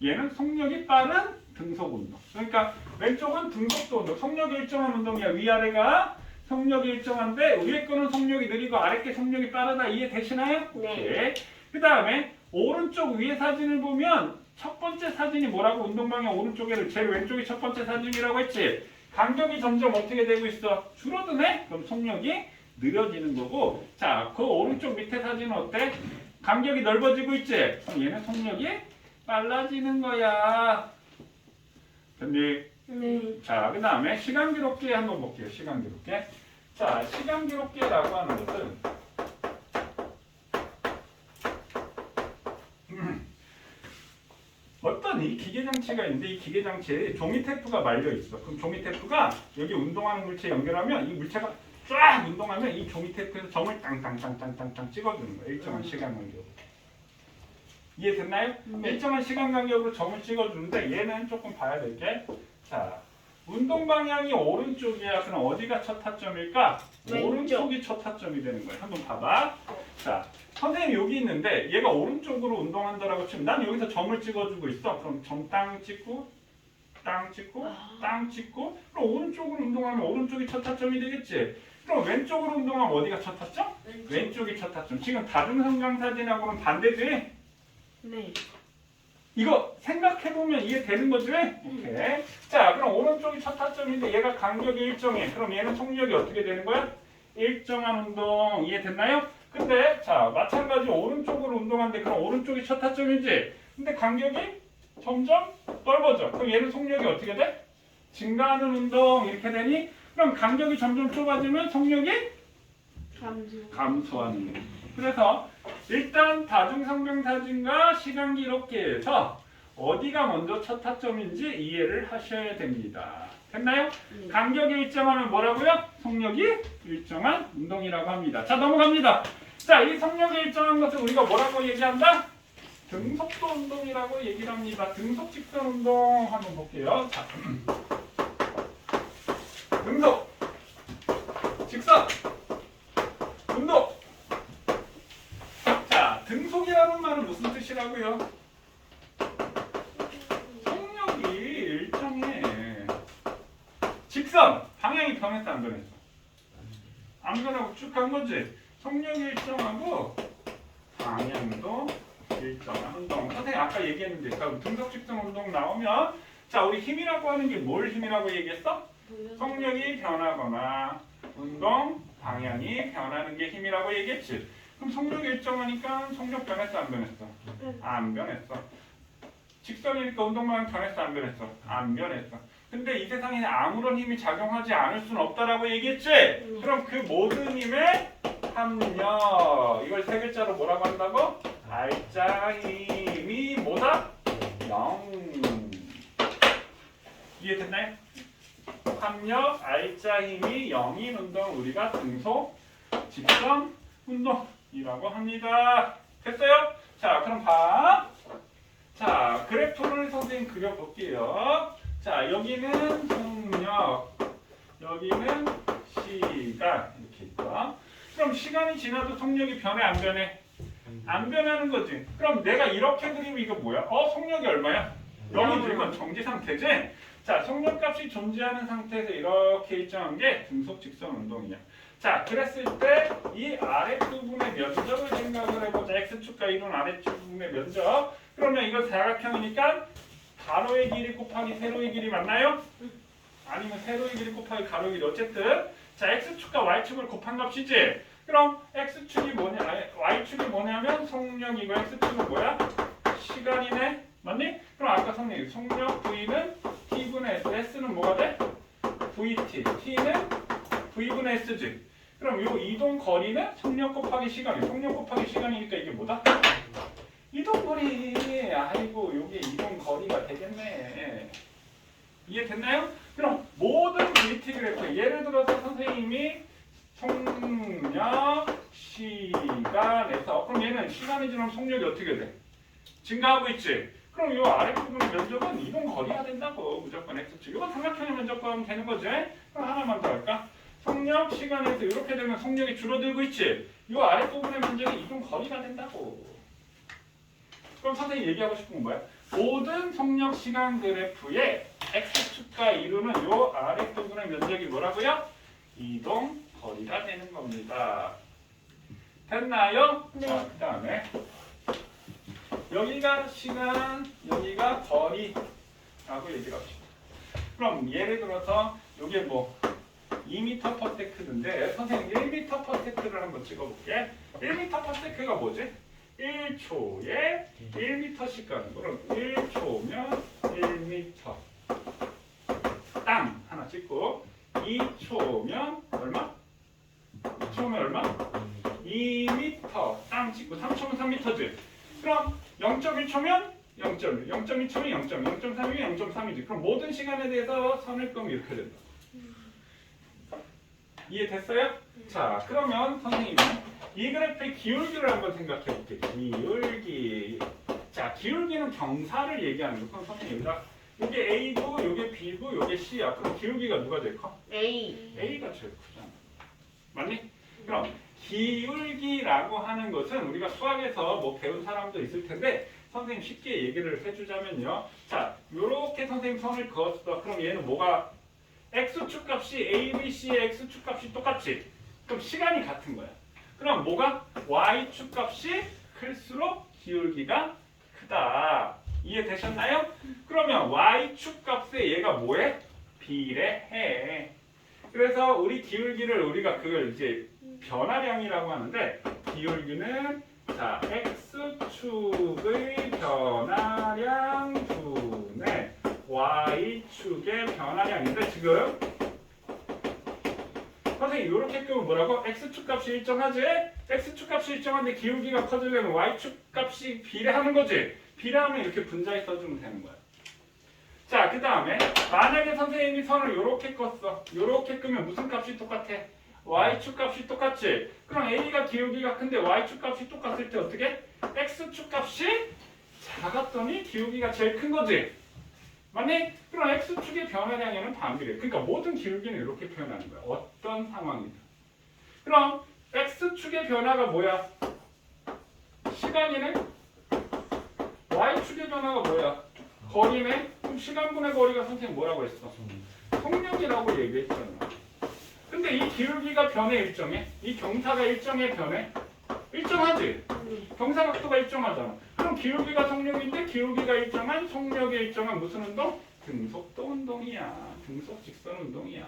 얘는 속력이 빠른 등속 운동. 그러니까 왼쪽은 등속도 운동. 속력이 일정한 운동이야. 위아래가 속력이 일정한데 위에 거는 속력이 느리고 아래 게 속력이 빠르다. 이해되시나요? 네. 그 다음에 오른쪽 위에 사진을 보면 첫 번째 사진이 뭐라고? 운동 방향 오른쪽에를 제일 왼쪽이 첫 번째 사진이라고 했지? 간격이 점점 어떻게 되고 있어? 줄어드네? 그럼 속력이 느려지는 거고, 자, 그 오른쪽 밑에 사진은 어때? 간격이 넓어지고 있지? 그럼 얘는 속력이 빨라지는 거야. 됐니? 네. 자, 그 다음에 시간 기록기 한번 볼게요. 시간 기록기. 자, 시간 기록기라고 하는 것은 그러면 이 기계장치가 있는데 이 기계장치에 종이 테이프가 말려 있어. 그럼 종이 테이프가 여기 운동하는 물체에 연결하면 이 물체가 쫙 운동하면 이 종이 테이프에서 점을 땅땅땅땅땅땅 찍어주는 거예요. 일정한 시간 간격으로. 이해됐나요? 일정한 시간 간격으로 점을 찍어주는데 얘는 조금 봐야 될 게, 자, 운동 방향이 오른쪽이야. 그럼 어디가 첫 타점일까? 왼쪽. 오른쪽이 첫 타점이 되는 거예요. 한번 봐봐. 자, 선생님 여기 있는데 얘가 오른쪽으로 운동한다라고 치면 난 여기서 점을 찍어주고 있어. 그럼 점 땅 찍고 땅 찍고 땅 찍고 그럼 오른쪽으로 운동하면 오른쪽이 첫 타점이 되겠지. 그럼 왼쪽으로 운동하면 어디가 첫 타점? 왼쪽이 첫 타점. 지금 다중성장 사진하고는 반대지? 네. 이거 생각해보면 이해되는 거지? 오케이. 자, 그럼 오른쪽이 첫 타점인데 얘가 간격이 일정해. 그럼 얘는 속력이 어떻게 되는 거야? 일정한 운동. 이해됐나요? 근데 자, 마찬가지로 오른쪽으로 운동하는데 그럼 오른쪽이 첫 타점이지? 근데 간격이 점점 넓어져. 그럼 얘는 속력이 어떻게 돼? 증가하는 운동. 이렇게 되니? 그럼 간격이 점점 좁아지면 속력이 감소하는 거예요. 그래서 일단 다중성장 사진과 시간 기록기에서 어디가 먼저 첫 타점인지 이해를 하셔야 됩니다. 됐나요? 간격이 일정하면 뭐라고요? 속력이 일정한 운동이라고 합니다. 자, 넘어갑니다. 자, 이 속력이 일정한 것을 우리가 뭐라고 얘기한다? 등속도 운동이라고 얘기를 합니다. 등속 직선 운동 한번 볼게요. 자, 등속 직선 운동. 자, 등속이라는 말은 무슨 뜻이라고요? 속력이 일정해. 직선 방향이 변했어 안 변했어? 안 변하고 쭉 간 거지. 속력이 일정하고 방향도 일정한 운동. 선생님 아까 얘기했는데 등속 직선 운동 나오면 자, 우리 힘이라고 하는 게 뭘 힘이라고 얘기했어? 속력이 변하거나 운동 방향이 변하는 게 힘이라고 얘기했지. 그럼 속력이 일정하니까 속력 변했어 안 변했어? 안 변했어. 직선이니까 운동 방향 변했어 안 변했어? 안 변했어. 근데 이 세상에 아무런 힘이 작용하지 않을 수는 없다라고 얘기했지? 그럼 그 모든 힘의 합력, 이걸 세 글자로 뭐라고 한다고? 알짜 힘이 뭐다? 0. 이해됐나요? 합력, 알짜 힘이 0인 운동 우리가 등속 직선 운동이라고 합니다. 됐어요? 자, 그럼 봐. 자, 그래프를 선생님 그려볼게요. 자, 여기는 속력, 여기는 시간 이렇게 있다. 그럼 시간이 지나도 속력이 변해 안 변해? 안 변하는 거지. 그럼 내가 이렇게 그리면 이거 뭐야? 속력이 얼마야? 0이지. 이건 정지 상태지? 자, 속력값이 존재하는 상태에서 이렇게 일정한 게 등속 직선 운동이야. 자, 그랬을 때 이 아랫부분의 면적을 생각을 해보자. X축과 이룬 아랫부분의 면적. 그러면 이건 사각형이니까 가로의 길이 곱하기 세로의 길이 맞나요? 아니면 세로의 길이 곱하기 가로의 길이 어쨌든 자, X축과 Y축을 곱한 값이지? 그럼 X축이 뭐냐, Y축이 뭐냐면 속력이고 X축은 뭐야? 시간이네? 맞니? 그럼 아까 속력 V는 T분의 S, S는 뭐가 돼? VT, T는 V분의 S지. 그럼 요 이동 거리는 속력 곱하기 시간이야. 속력 곱하기 시간이니까 이게 뭐다? 이동 거리. 아이고, 요게 이동 거리가 되겠네. 이해됐나요? 그럼 모든 VT 그래프, 예를 들어서 선생님이 속력 시간에서 그럼 얘는 시간이 지나면 속력이 어떻게 돼? 증가하고 있지. 그럼 이 아랫부분의 면적은 이동 거리가 된다고. 무조건 X축. 이건 삼각형의 면적과 되는 거지. 그럼 하나만 더 할까? 속력 시간에서 이렇게 되면 속력이 줄어들고 있지. 이 아랫부분의 면적이 이동 거리가 된다고. 그럼 선생님이 얘기하고 싶은 건 뭐야? 모든 속력 시간 그래프의 X축과 이루는 이 아랫부분의 면적이 뭐라고요? 이동 거리가 되는 겁니다. 됐나요? 네. 자, 그 다음에 여기가 시간, 여기가 거리라고 얘기를 합시다. 그럼 예를 들어서 이게 뭐 2m/s인데 선생님 1m/s를 한번 찍어볼게. 1m/s가 뭐지? 1초에 1m씩 가는 거. 그럼 1초면 1m. 땅 하나 찍고 2초면 얼마? 2초면 얼마? 2m. 땅 찍고 3초면 3m지. 그럼 0.1초면 0.1, 0.2첨이 0.2, 0.3이면 0.3이지. 그럼 모든 시간에 대해서 선을 끄면 이렇게 된다. 이해됐어요? 자, 그러면 선생님이 이 그래프의 기울기를 한번 생각해 볼게요. 기울기. 자, 기울기는 경사를 얘기하는 거. 그럼 선생님 여기다 이게 A고, 이게 B고, 이게 C야. 그럼 기울기가 누가 제일 커? A. A가 제일 크잖아. 맞니? 그럼 기울기라고 하는 것은 우리가 수학에서 뭐 배운 사람도 있을 텐데 선생님 쉽게 얘기를 해주자면요. 자, 요렇게 선생님 선을 그었어. 그럼 얘는 뭐가 x축 값이 a, b, c의 x축 값이 똑같지? 그럼 시간이 같은 거야. 그럼 뭐가 y축 값이 클수록 기울기가 크다. 이해되셨나요? 그러면 y축 값에 얘가 뭐해? 비례해. 그래서 우리 기울기를 우리가 그걸 이제 변화량이라고 하는데 기울기는 자 x축의 변화량 분의 y축의 변화량인데 지금 선생님 이렇게 끄면 뭐라고? x축 값이 일정하지? x축 값이 일정한데 기울기가 커지려면 y축 값이 비례하는 거지? 비례하면 이렇게 분자에 써주면 되는 거야. 자, 그 다음에 만약에 선생님이 선을 이렇게 껐어. 이렇게 끄면 무슨 값이 똑같아? y축 값이 똑같지? 그럼 a가 기울기가 큰데 y축 값이 똑같을 때 어떻게? x축 값이 작았더니 기울기가 제일 큰 거지? 맞니? 그럼 x축의 변화량에는 반비례. 그러니까 모든 기울기는 이렇게 표현하는 거야. 어떤 상황이든. 그럼 x축의 변화가 뭐야? 시간이네? y축의 변화가 뭐야? 거리네? 그럼 시간분의 거리가 선생님 뭐라고 했어? 속력이라고 얘기했잖아. 근데 이 기울기가 변해 일정해? 이 경사가 일정해 변해? 일정하지? 경사각도가 일정하잖아. 그럼 기울기가 속력인데 기울기가 일정한 속력이 일정한 무슨 운동? 등속도 운동이야. 등속 직선 운동이야.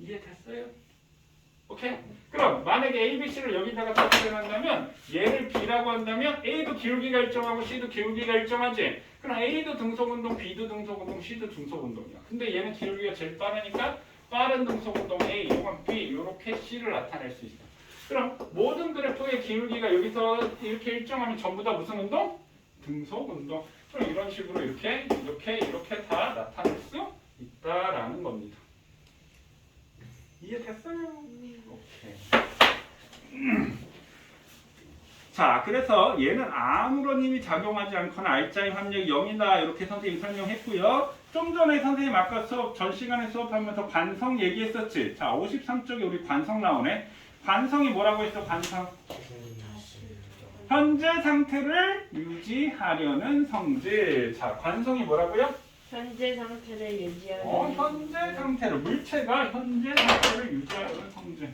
이해됐어요? 오케이? 그럼 만약에 A, B, C를 여기다가 설정한다면 얘를 B라고 한다면 A도 기울기가 일정하고 C도 기울기가 일정하지? 그럼 A도 등속운동, B도 등속운동, C도 등속운동이야. 근데 얘는 기울기가 제일 빠르니까 빠른 등속운동 A, 이건 B, 이렇게 C를 나타낼 수 있어. 그럼 모든 그래프의 기울기가 여기서 이렇게 일정하면 전부 다 무슨 운동? 등속운동. 그럼 이런 식으로 이렇게 다 나타낼 수 있다라는 겁니다. 이해됐어요? 오케이. 자, 그래서 얘는 아무런 힘이 작용하지 않거나 R자의 합력이 0이다 이렇게 선생님이 설명했고요. 좀 전에 선생님 아까 전 시간에 수업하면서 관성 얘기했었지. 자, 53쪽에 우리 관성 나오네. 관성이 뭐라고 했어? 관성. 현재 상태를 유지하려는 성질. 자, 관성이 뭐라고요? 현재 상태를 유지하는. 현재 상태를 물체가 현재 상태를 유지하려는 성질.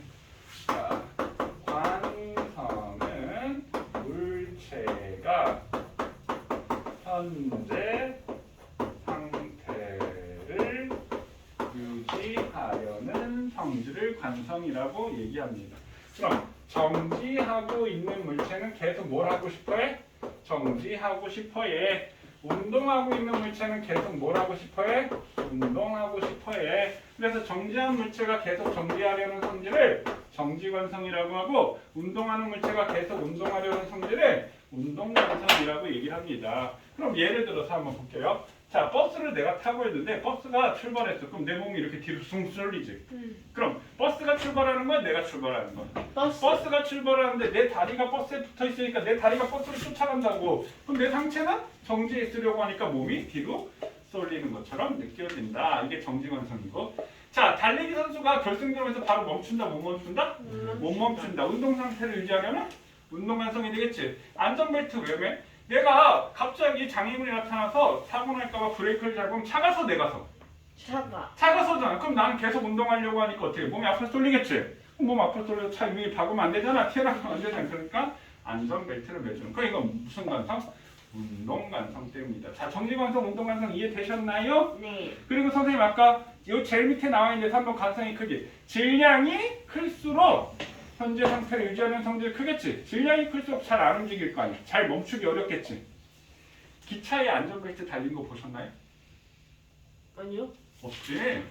자, 관성은 물체가 현재 상태를 유지하려는 성질을 관성이라고 얘기합니다. 그럼 정지하고 있는 물체는 계속 뭘 하고 싶어해? 정지하고 싶어해. 운동하고 있는 물체는 계속 뭘 하고 싶어해? 운동하고 싶어해. 그래서 정지한 물체가 계속 정지하려는 성질을 정지관성이라고 하고 운동하는 물체가 계속 운동하려는 성질을 운동관성이라고 얘기를 합니다. 그럼 예를 들어서 한번 볼게요. 자, 버스를 내가 타고 있는데 버스가 출발했어. 그럼 내 몸이 이렇게 뒤로 숭 쏠리지. 그럼 버스가 출발하는 거야? 내가 출발하는 거야? 버스가 출발하는데 내 다리가 버스에 붙어 있으니까 내 다리가 버스를 쫓아간다고. 그럼 내 상체는 정지에 있으려고 하니까 몸이 뒤로 쏠리는 것처럼 느껴진다. 이게 정지관성이고. 자, 달리기 선수가 결승점에서 바로 멈춘다. 못 멈춘다? 못 멈춘다. 운동 상태를 유지하려면 운동관성이 되겠지. 안전벨트 왜 매? 내가 갑자기 장애물이 나타나서 사고 날까봐 브레이크를 잡으면 차가서 내가서. 차가서잖아. 그럼 나는 계속 운동하려고 하니까 어떻게? 몸이 앞으로 쏠리겠지? 몸 앞으로 쏠려서 차 위에 박으면 안 되잖아. 튀어나가면 안 되잖아. 그러니까 안전벨트를 매주는. 그러니까 이건 무슨 관성? 운동관성 때문이다. 자, 정지관성, 운동관성 이해되셨나요? 네. 그리고 선생님 아까 요 제일 밑에 나와 있는 3번 관성의 크기. 질량이 클수록 현재 상태를 유지하는 성질이 크겠지. 질량이 클수록 잘 안 움직일 거 아니야. 잘 멈추기 어렵겠지. 기차에 안전벨트 달린 거 보셨나요? 아니요. 없지.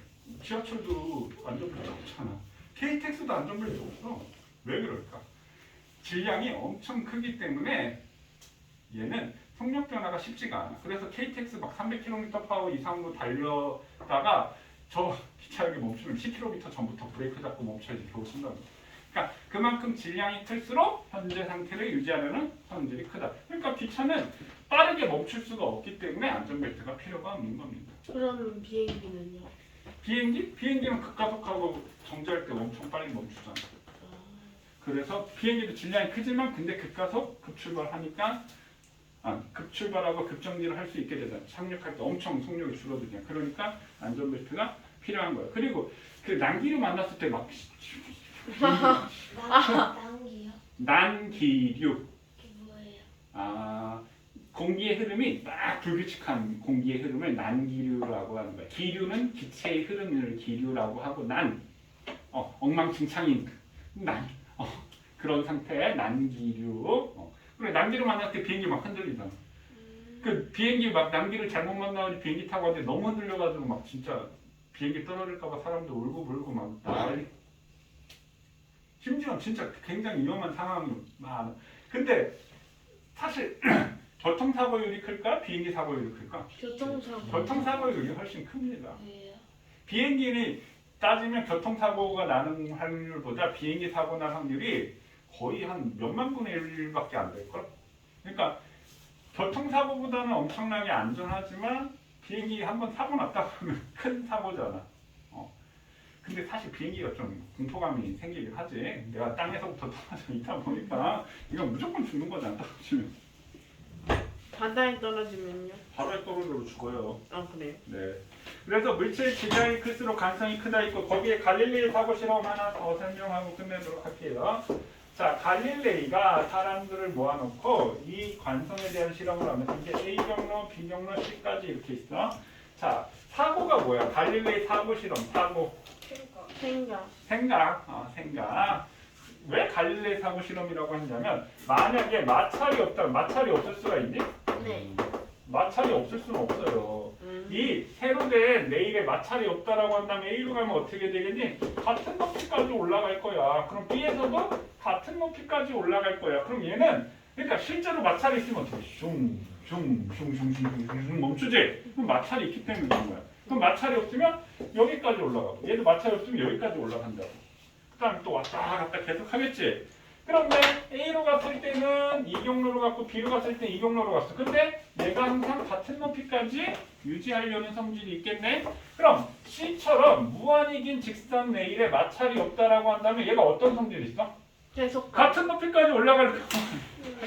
지하철도 안전벨트 없잖아. KTX도 안전벨트 없어. 왜 그럴까? 질량이 엄청 크기 때문에 얘는 속력 변화가 쉽지가 않아. 그래서 KTX 막 300km/h 이상으로 달려다가 저 기차역에 멈추면 10km 전부터 브레이크 잡고 멈춰야지 겨우 쓴다고. 그러니까 그만큼 질량이 클수록 현재 상태를 유지하려는 성질이 크다. 그러니까 기차는 빠르게 멈출 수가 없기 때문에 안전벨트가 필요가 없는 겁니다. 그럼 비행기는요? 비행기는 급가속하고 정지할 때 엄청 빨리 멈추잖아. 그래서 비행기도 질량이 크지만 근데 급가속, 급출발하니까 급출발하고 급정지를 할 수 있게 되잖아. 착륙할 때 엄청 속력이 줄어들잖아. 그러니까 안전벨트가 필요한 거예요. 그리고 그 난기류 만났을 때 막 난기요? 난기류 그게 뭐예요? 공기의 흐름이 딱 불규칙한 공기의 흐름을 난기류라고 하는 거야. 기류는 기체의 흐름을 기류라고 하고 엉망진창인 그런 상태의 난기류. 그래 난기류 만났을 때 비행기 막 흔들리잖아. 그 비행기 막 난기를 잘못 만나가지고 비행기 타고 왔는데 너무 흔들려가지고 막 진짜 비행기 떨어질까봐 사람들 울고 불고 막 난리. 심지어 진짜 굉장히 위험한 상황이 많아. 근데 사실 교통사고율이 클까? 비행기 사고율이 클까? 교통사고. 교통사고율이 훨씬 큽니다. 왜요? 비행기는 따지면 교통사고가 나는 확률보다 비행기 사고 날 확률이 거의 한 몇만 분의 1밖에 안 될걸? 그러니까 교통사고보다는 엄청나게 안전하지만 비행기 한번 사고 났다 하면 큰 사고잖아. 근데 사실 비행기가 좀 공포감이 생기긴 하지. 내가 땅에서부터 떨어져 있다 보니까 이건 무조건 죽는 거잖아. 떨어지면. 바다에 떨어지면요? 바다에 떨어져도 죽어요. 그래요? 네. 그래서 물질 질량이 클수록 가능성이 크다 있고 거기에 갈릴레이 사고 실험 하나 더 설명하고 끝내도록 할게요. 자, 갈릴레이가 사람들을 모아놓고 이 관성에 대한 실험을 하면서 이제 A 경로, B 경로, C까지 이렇게 있어. 자, 사고가 뭐야? 갈릴레이 사고 실험, 사고. 생각. 왜 갈릴레이 사고 실험이라고 하냐면 만약에 마찰이 없다면 마찰이 없을 수가 있니? 네. 마찰이 없을 수는 없어요. 이 세로 된 레일에 마찰이 없다라고 한다면 A로 가면 어떻게 되겠니? 같은 높이까지 올라갈 거야. 그럼 B에서도 같은 높이까지 올라갈 거야. 그럼 얘는 그러니까 실제로 마찰이 있으면 어떻게 슝 멈추지? 그럼 마찰이 있기 때문에 그런 거야. 그럼 마찰이 없으면 여기까지 올라가고 얘도 마찰이 없으면 여기까지 올라간다고. 그 다음에 또 왔다 갔다 계속 하겠지. 그런데 A로 갔을 때는 이 경로로 갔고 B로 갔을 때 이 경로로 갔어. 근데 얘가 항상 같은 높이까지 유지하려는 성질이 있겠네. 그럼 C처럼 무한이긴 직선 레일에 마찰이 없다라고 한다면 얘가 어떤 성질이 있어? 계속 같은 높이까지 올라갈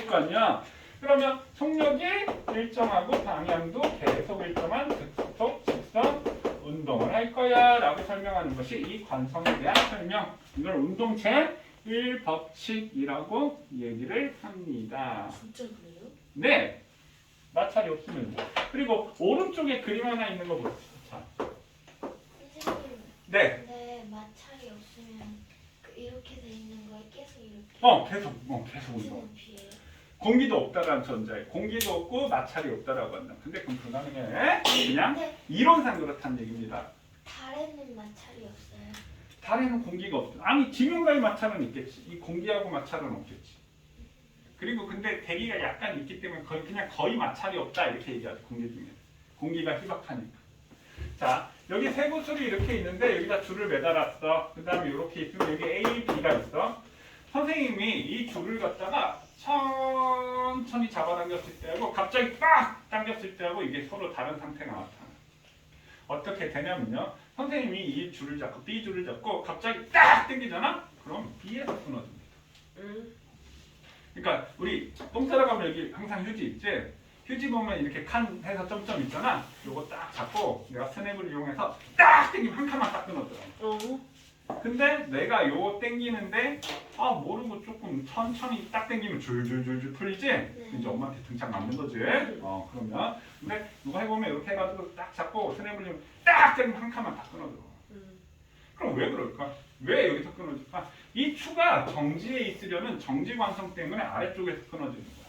거 아니야. 그러면 속력이 일정하고 방향도 계속 일정한 극속 직선 운동을 할 거야 라고 설명하는 것이 이 관성에 대한 설명. 이걸 운동체 1법칙이라고 얘기를 합니다. 진짜 그래요? 네. 마찰이 없으면. 그리고 오른쪽에 그림 하나 있는 거 보세요. 자. 선생님. 네. 근데 마찰이 없으면 이렇게 돼 있는 거에 계속 이렇게. 계속 무슨 운동. 높이예요? 공기도 없다라는 전자에 공기도 없고 마찰이 없다라고 한다. 근데 그건 불가능해. 그냥 근데 이론상 그렇다는 얘기입니다. 달에는 마찰이 없어요. 달에는 공기가 없어. 아니 지면과의 마찰은 있겠지. 이 공기하고 마찰은 없겠지. 그리고 근데 대기가 약간 있기 때문에 거의 마찰이 없다 이렇게 얘기하죠. 공기 중에. 공기가 희박하니까. 자, 여기 세 구슬이 이렇게 있는데 여기다 줄을 매달았어. 그 다음에 이렇게 있으면 여기 A, B가 있어. 선생님이 이 줄을 갖다가 천천히 잡아당겼을 때하고 갑자기 빡 당겼을 때하고 이게 서로 다른 상태가 나타나. 어떻게 되냐면요. 선생님이 이 줄을 잡고 B 줄을 잡고 갑자기 딱 당기잖아? 그럼 B에서 끊어집니다. 그러니까 우리 똥 싸러 가면 여기 항상 휴지 있지? 휴지 보면 이렇게 칸 해서 점점 있잖아? 요거 딱 잡고 내가 스냅을 이용해서 딱 당기면 한 칸만 딱 끊어더라고. 근데 내가 요거 당기는데 모르고 조금 천천히 딱 당기면 줄줄줄줄 풀리지? 이제 엄마한테 등짝 맞는 거지? 그러면 근데 누가 해보면 이렇게 해가지고 딱 잡고 스냅을 이용해서 딱 당기면 한 칸만 딱 끊어들어. 그럼 왜 그럴까? 왜 여기서 끊어질까? 이 추가 정지에 있으려는 정지 관성 때문에 아래쪽에서 끊어지는 거야.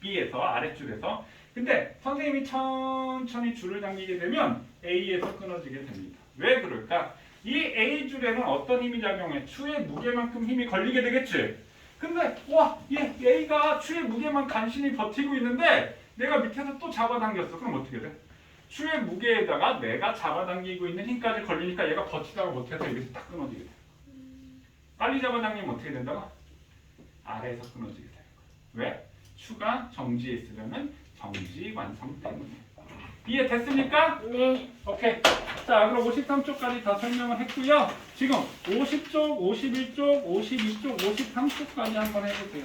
B에서 아래줄에서. 근데 선생님이 천천히 줄을 당기게 되면 A에서 끊어지게 됩니다. 왜 그럴까? 이 A줄에는 어떤 힘이 작용해? 추의 무게만큼 힘이 걸리게 되겠지? 근데 얘 A가 추의 무게만 간신히 버티고 있는데 내가 밑에서 또 잡아당겼어. 그럼 어떻게 돼? 추의 무게에다가 내가 잡아당기고 있는 힘까지 걸리니까 얘가 버티다가 못해서 여기서 딱 끊어지게 돼. 빨리 잡아당기면 어떻게 된다고? 아래에서 끊어지게 돼. 왜? 추가 정지에 있으려면 정지 완성 때문에. 이해됐습니까? 네. 오케이. 자, 그럼 53쪽까지 다 설명을 했고요. 지금 50쪽, 51쪽, 52쪽, 53쪽까지 한번 해보세요.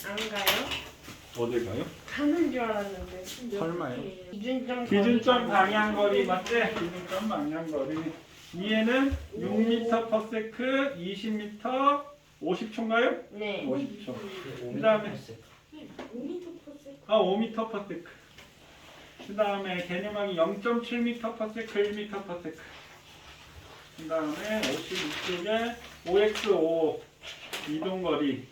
안 가요? 어딜 가요? 가는 줄 알았는데. 설마요? 기준점 기준점 방향거리 맞지? 기준점 방향거리. 이해는 6m/s, 20m, 50초인가요? 네. 50초. 그 그다음에 5m/s. 5m/s. 그 다음에 개념하기 0.7m/s, 1m/s. 그 다음에 52쪽에 5x5 이동거리.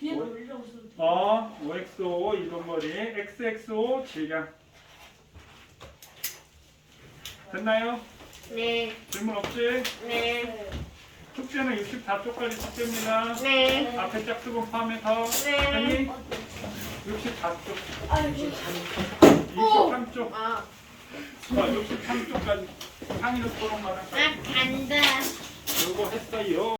그냥 올려서. 5x5 이동거리, xx5 질량. 됐나요? 네. 질문 없지? 네. 숙제는 64쪽까지 숙제입니다. 네. 앞에 짝수분 포함해서. 네. 됐니? 64쪽, 아이고. 63쪽, 아. 63쪽까지 상의를 토론만 할까요? 간다. 수고했어요.